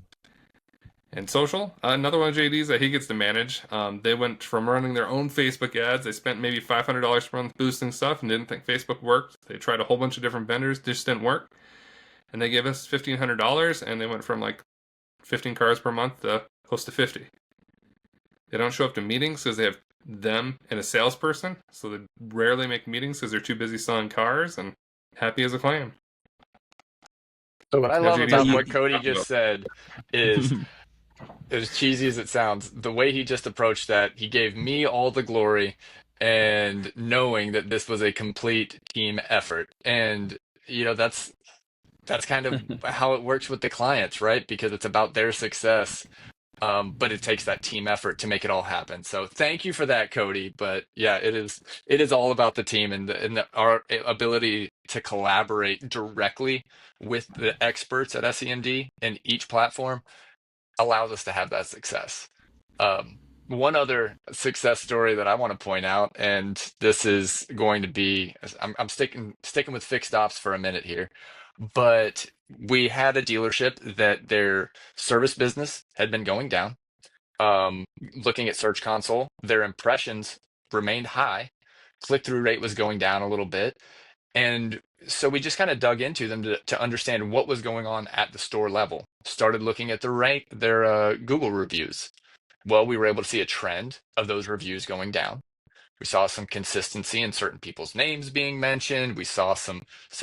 And social, another one of JD's that he gets to manage. They went from running their own Facebook ads. They spent maybe $500 per month boosting stuff and didn't think Facebook worked. They tried a whole bunch of different vendors, just didn't work. And they gave us $1,500, and they went from like 15 cars per month to close to 50. They don't show up to meetings because they have them and a salesperson, so they rarely make meetings because they're too busy selling cars, and happy as a clam. So what I Now, love JD, about you what can Cody talk just about- said is, as cheesy as it sounds, the way he just approached that, he gave me all the glory and knowing that this was a complete team effort. And, that's kind of how it works with the clients, right? Because it's about their success. But it takes that team effort to make it all happen. So thank you for that, Cody. But yeah, it is all about the team and our ability to collaborate directly with the experts at SEMD and each platform allows us to have that success. One other success story that I want to point out, and this is going to be, I'm sticking with fixed ops for a minute here, but we had a dealership that their service business had been going down. Looking at Search Console, their impressions remained high. Click-through rate was going down a little bit. And so we just kind of dug into them to understand what was going on at the store level. Started looking at their Google reviews. Well, we were able to see a trend of those reviews going down. We saw some consistency in certain people's names being mentioned. We saw some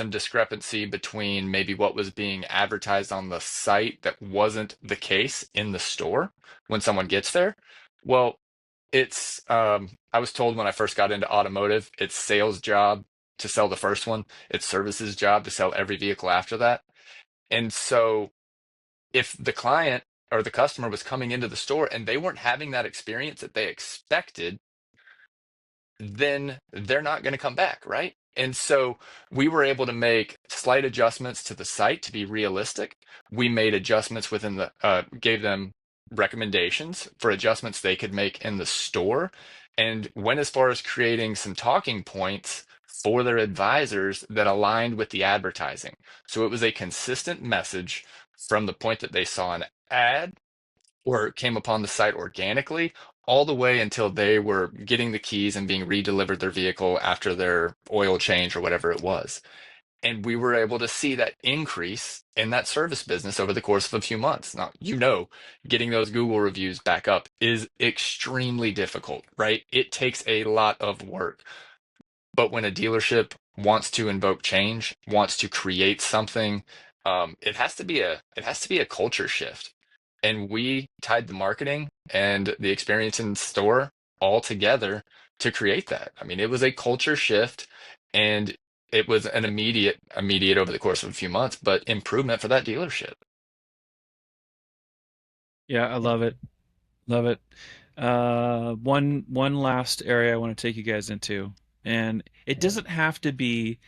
discrepancy between maybe what was being advertised on the site that wasn't the case in the store when someone gets there. Well, it's I was told when I first got into automotive, it's sales job to sell the first one. It's services job to sell every vehicle after that. And so if the client or the customer was coming into the store and they weren't having that experience that they expected, then they're not going to come back, right? And so we were able to make slight adjustments to the site to be realistic. We made adjustments gave them recommendations for adjustments they could make in the store, and went as far as creating some talking points for their advisors that aligned with the advertising. So it was a consistent message from the point that they saw an ad or came upon the site organically, all the way until they were getting the keys and being redelivered their vehicle after their oil change or whatever it was. And we were able to see that increase in that service business over the course of a few months. Now, getting those Google reviews back up is extremely difficult, right? It takes a lot of work. But when a dealership wants to invoke change, wants to create something, it has to be a culture shift. And we tied the marketing and the experience in store all together to create that. I mean, it was a culture shift, and it was an immediate over the course of a few months, but improvement for that dealership. Yeah, I love it. Love it. One last area I want to take you guys into, and it doesn't have to be.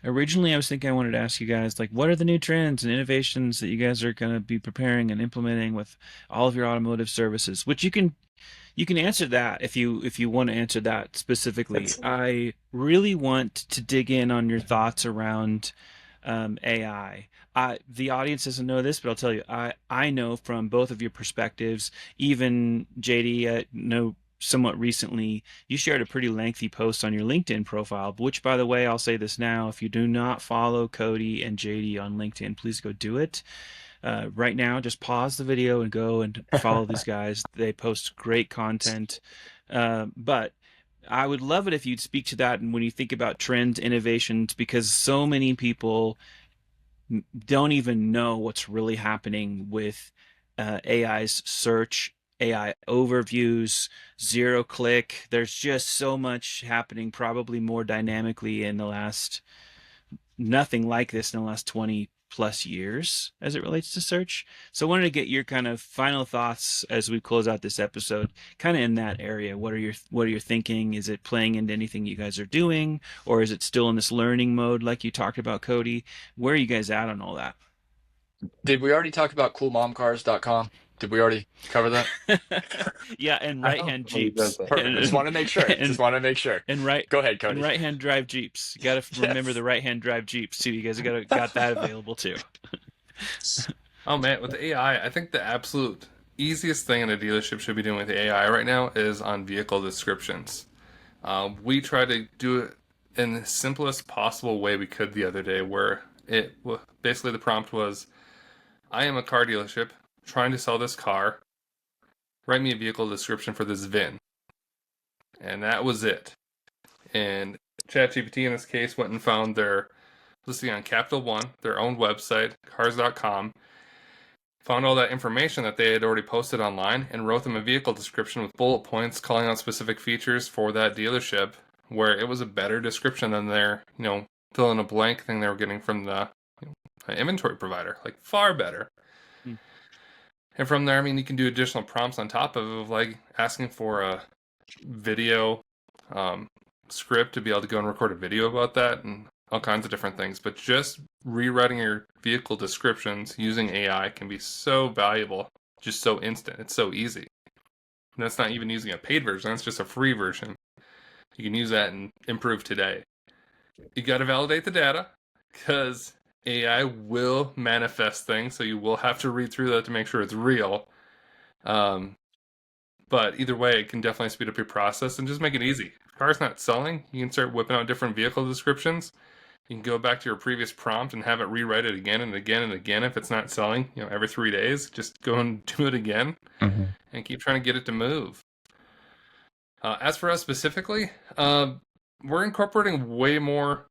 Originally, I was thinking I wanted to ask you guys, like, what are the new trends and innovations that you guys are going to be preparing and implementing with all of your automotive services? Which you can answer that if you want to answer that specifically. It's I really want to dig in on your thoughts around AI. The audience doesn't know this, but I'll tell you, I know from both of your perspectives. Even JD, I know somewhat recently you shared a pretty lengthy post on your LinkedIn profile. Which, by the way, I'll say this now: if you do not follow Cody and JD on LinkedIn, please go do it right now. Just pause the video and go and follow these guys. They post great content. But I would love it if you'd speak to that. And when you think about trends, innovations, because so many people don't even know what's really happening with AI's search, AI overviews, zero click. There's just so much happening, probably more dynamically in the last nothing like this in the last 20 plus years as it relates to search. So I wanted to get your kind of final thoughts as we close out this episode, kind of in that area. What are your thinking? Is it playing into anything you guys are doing, or is it still in this learning mode like you talked about, Cody? Where are you guys at on all that? Did we already talk about coolmomcars.com? Did we already cover that? Yeah, and I don't right-hand believe that's Jeeps, that. Perfect. Just want to make sure. and Just want to make sure. and right Go ahead, and Cody. right-hand drive Jeeps. You got to remember Yes. the right-hand drive Jeeps too. You guys got that available too. Oh man, with the AI, I think the absolute easiest thing in a dealership should be doing with the AI right now is on vehicle descriptions. We tried to do it in the simplest possible way we could the other day, where basically the prompt was, "I am a car dealership trying to sell this car. Write me a vehicle description for this VIN," and that was it. And ChatGPT in this case went and found their listing on Capital One, their own website, cars.com, found all that information that they had already posted online, and wrote them a vehicle description with bullet points calling out specific features for that dealership, where it was a better description than their, fill in a blank thing they were getting from the inventory provider. Like, far better. Hmm. And from there, I mean, you can do additional prompts on top of like asking for a video script to be able to go and record a video about that, and all kinds of different things. But just rewriting your vehicle descriptions using AI can be so valuable, just so instant. It's so easy. And that's not even using a paid version, that's just a free version. You can use that and improve today. You got to validate the data, because AI will manifest things, so you will have to read through that to make sure it's real. But either way, it can definitely speed up your process and just make it easy. If the car's not selling, you can start whipping out different vehicle descriptions. You can go back to your previous prompt and have it rewrite it again and again and again if it's not selling, every 3 days. Just go and do it again and keep trying to get it to move. As for us specifically, we're incorporating way more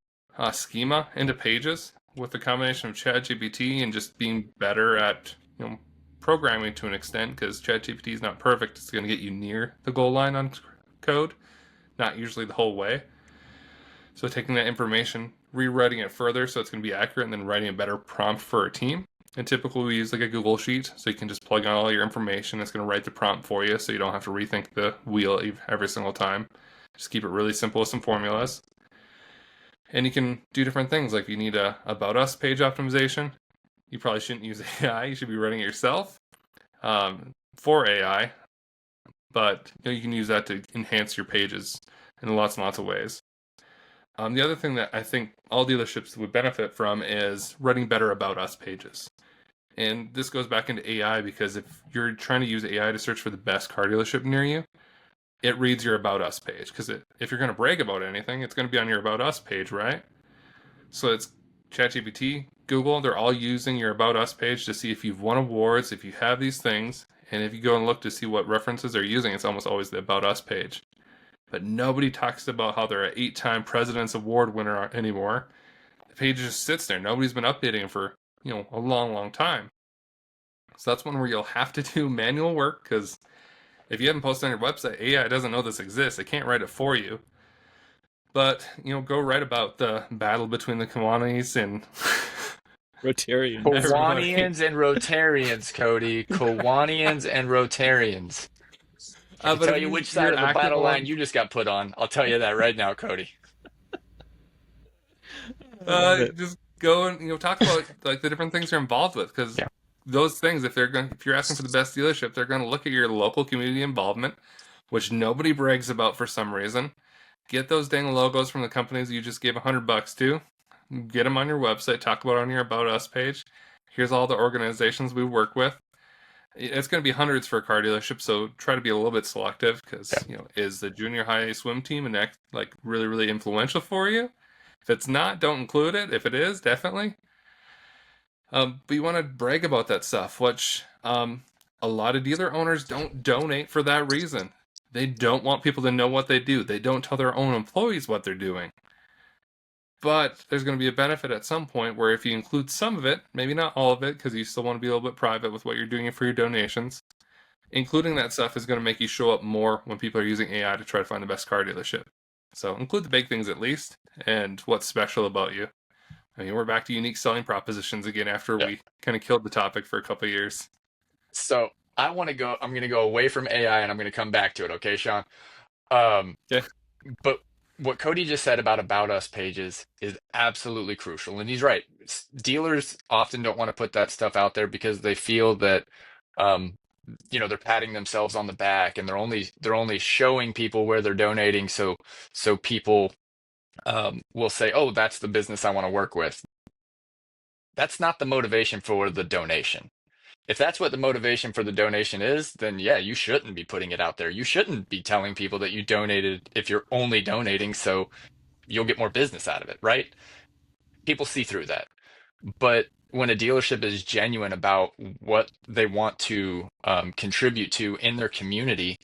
schema into pages with the combination of ChatGPT and just being better at, programming to an extent, because ChatGPT is not perfect. It's going to get you near the goal line on code, not usually the whole way. So taking that information, rewriting it further so it's going to be accurate, and then writing a better prompt for a team. And typically we use like a Google Sheet, so you can just plug in all your information. It's going to write the prompt for you, so you don't have to rethink the wheel every single time. Just keep it really simple with some formulas. And you can do different things, like if you need a About Us page optimization, you probably shouldn't use AI. You should be writing it yourself for AI. But you can use that to enhance your pages in lots and lots of ways. The other thing that I think all dealerships would benefit from is writing better About Us pages. And this goes back into AI, because if you're trying to use AI to search for the best car dealership near you, it reads your About Us page. Because if you're going to brag about anything, it's going to be on your About Us page, right? So it's ChatGPT, Google, they're all using your About Us page to see if you've won awards, if you have these things. And if you go and look to see what references they're using, it's almost always the About Us page. But nobody talks about how they're an 8-time President's Award winner anymore. The page just sits there. Nobody's been updating it for, a long, long time. So that's one where you'll have to do manual work, because If you haven't posted on your website, AI doesn't know this exists. It can't write it for you. But, go write about the battle between the Kiwanis and Rotarians. everybody. Kiwanians and Rotarians, Cody. Kiwanians and Rotarians. I can But tell if you which side you're of the active battle line along, you just got put on. I'll tell you that right now, Cody. I love it. just go and talk about like the different things you're involved with, because Yeah. those things, if you're asking for the best dealership, they're going to look at your local community involvement, which nobody brags about for some reason. Get those dang logos from the companies you just gave $100 to. Get them on your website. Talk about it on your About Us page. Here's all the organizations we work with. It's going to be hundreds for a car dealership, so try to be a little bit selective, because Yeah. is the junior high swim team and like really really influential for you? If it's not, don't include it. If it is, definitely. But you want to brag about that stuff, which a lot of dealer owners don't donate for that reason. They don't want people to know what they do. They don't tell their own employees what they're doing. But there's going to be a benefit at some point where if you include some of it, maybe not all of it, because you still want to be a little bit private with what you're doing for your donations, including that stuff is going to make you show up more when people are using AI to try to find the best car dealership. So include the big things at least, and what's special about you. I mean, we're back to unique selling propositions again after Yeah. we kind of killed the topic for a couple of years. So I'm going to go away from AI and I'm going to come back to it. Okay, Sean? Um, Okay. but what Cody just said about us pages is absolutely crucial. And he's right. Dealers often don't want to put that stuff out there because they feel that, um, they're patting themselves on the back and they're only showing people where they're donating. So people, will say, oh, that's the business I want to work with. That's not the motivation for the donation. If that's what the motivation for the donation is, then yeah, you shouldn't be putting it out there. You shouldn't be telling people that you donated if you're only donating so you'll get more business out of it, right? People see through that. But when a dealership is genuine about what they want to contribute to in their community,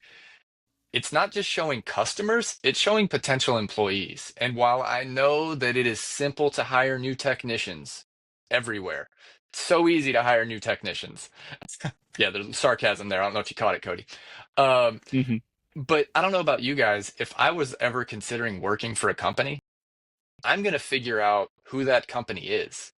it's not just showing customers, it's showing potential employees. And while I know that it is simple to hire new technicians everywhere, it's so easy to hire new technicians. Yeah, there's sarcasm there. I don't know if you caught it, Cody. Um, Hmm. but I don't know about you guys. If I was ever considering working for a company, I'm going to figure out who that company is.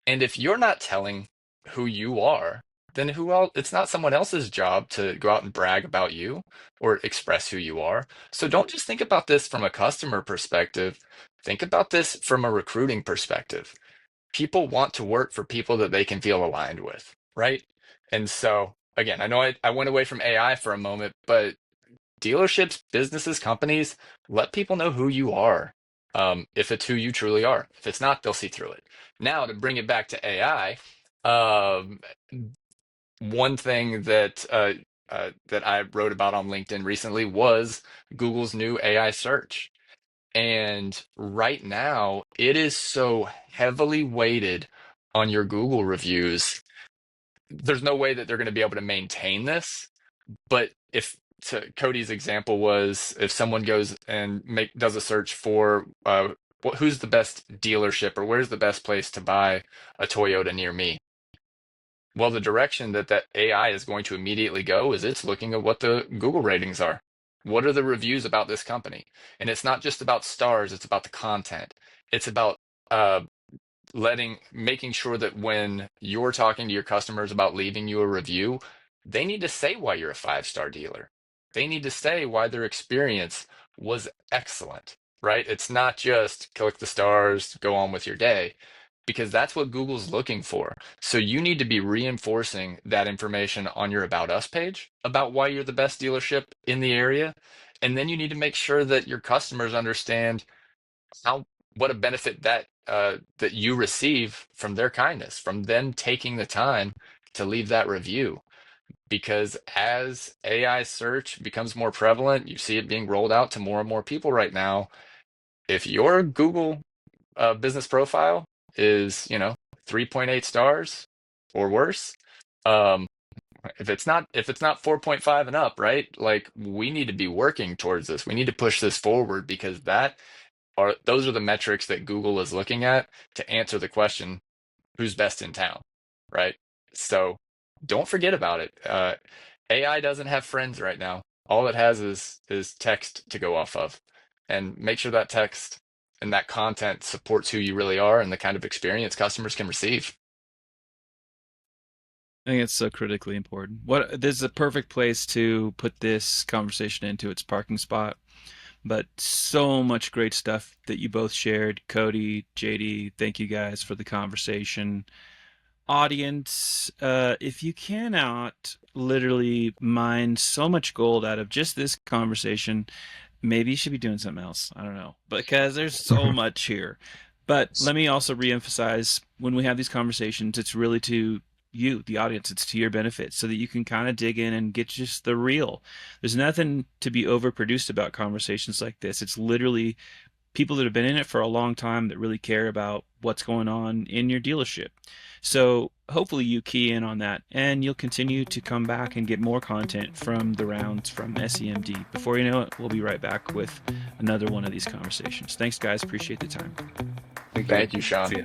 And if you're not telling who you are, then who else? It's not someone else's job to go out and brag about you or express who you are. So don't just think about this from a customer perspective. Think about this from a recruiting perspective. People want to work for people that they can feel aligned with, right? And so, again, I know I went away from AI for a moment, but dealerships, businesses, companies, let people know who you are. If it's who you truly are. If it's not, they'll see through it. Now, to bring it back to AI, um, one thing that I wrote about on LinkedIn recently was Google's new AI search. And right now, it is so heavily weighted on your Google reviews. There's no way that they're going to be able to maintain this. But if Cody's example was if someone goes and does a search for who's the best dealership or where's the best place to buy a Toyota near me, well, the direction that AI is going to immediately go is it's looking at what the Google ratings are. What are the reviews about this company? And it's not just about stars, it's about the content. It's about uh, making sure that when you're talking to your customers about leaving you a review, they need to say why you're a 5-star dealer. They need to say why their experience was excellent, right? It's not just click the stars, go on with your day, because that's what Google's looking for. So you need to be reinforcing that information on your About Us page about why you're the best dealership in the area. And then you need to make sure that your customers understand how what a benefit that you receive from their kindness, from them taking the time to leave that review. Because as AI search becomes more prevalent, you see it being rolled out to more and more people right now. If your Google business profile is, 3.8 stars or worse, um, if it's not 4.5 and up, right? Like we need to be working towards this. We need to push this forward because those are the metrics that Google is looking at to answer the question, who's best in town, right? So don't forget about it. AI doesn't have friends right now. All it has is text to go off of. And make sure that text and that content supports who you really are and the kind of experience customers can receive. I think it's so critically important. This is a perfect place to put this conversation into its parking spot. But so much great stuff that you both shared. Cody, JD, thank you guys for the conversation. Audience, if you cannot literally mine so much gold out of just this conversation, maybe you should be doing something else. I don't know, because there's so much here. But let me also reemphasize, when we have these conversations, it's really to you, the audience. It's to your benefit, so that you can kind of dig in and get just the real. There's nothing to be overproduced about conversations like this. It's literally people that have been in it for a long time that really care about what's going on in your dealership. So hopefully you key in on that, and you'll continue to come back and get more content from the rounds from SEMD. Before you know it, we'll be right back with another one of these conversations. Thanks, guys. Appreciate the time. Thank you, Sean. See ya.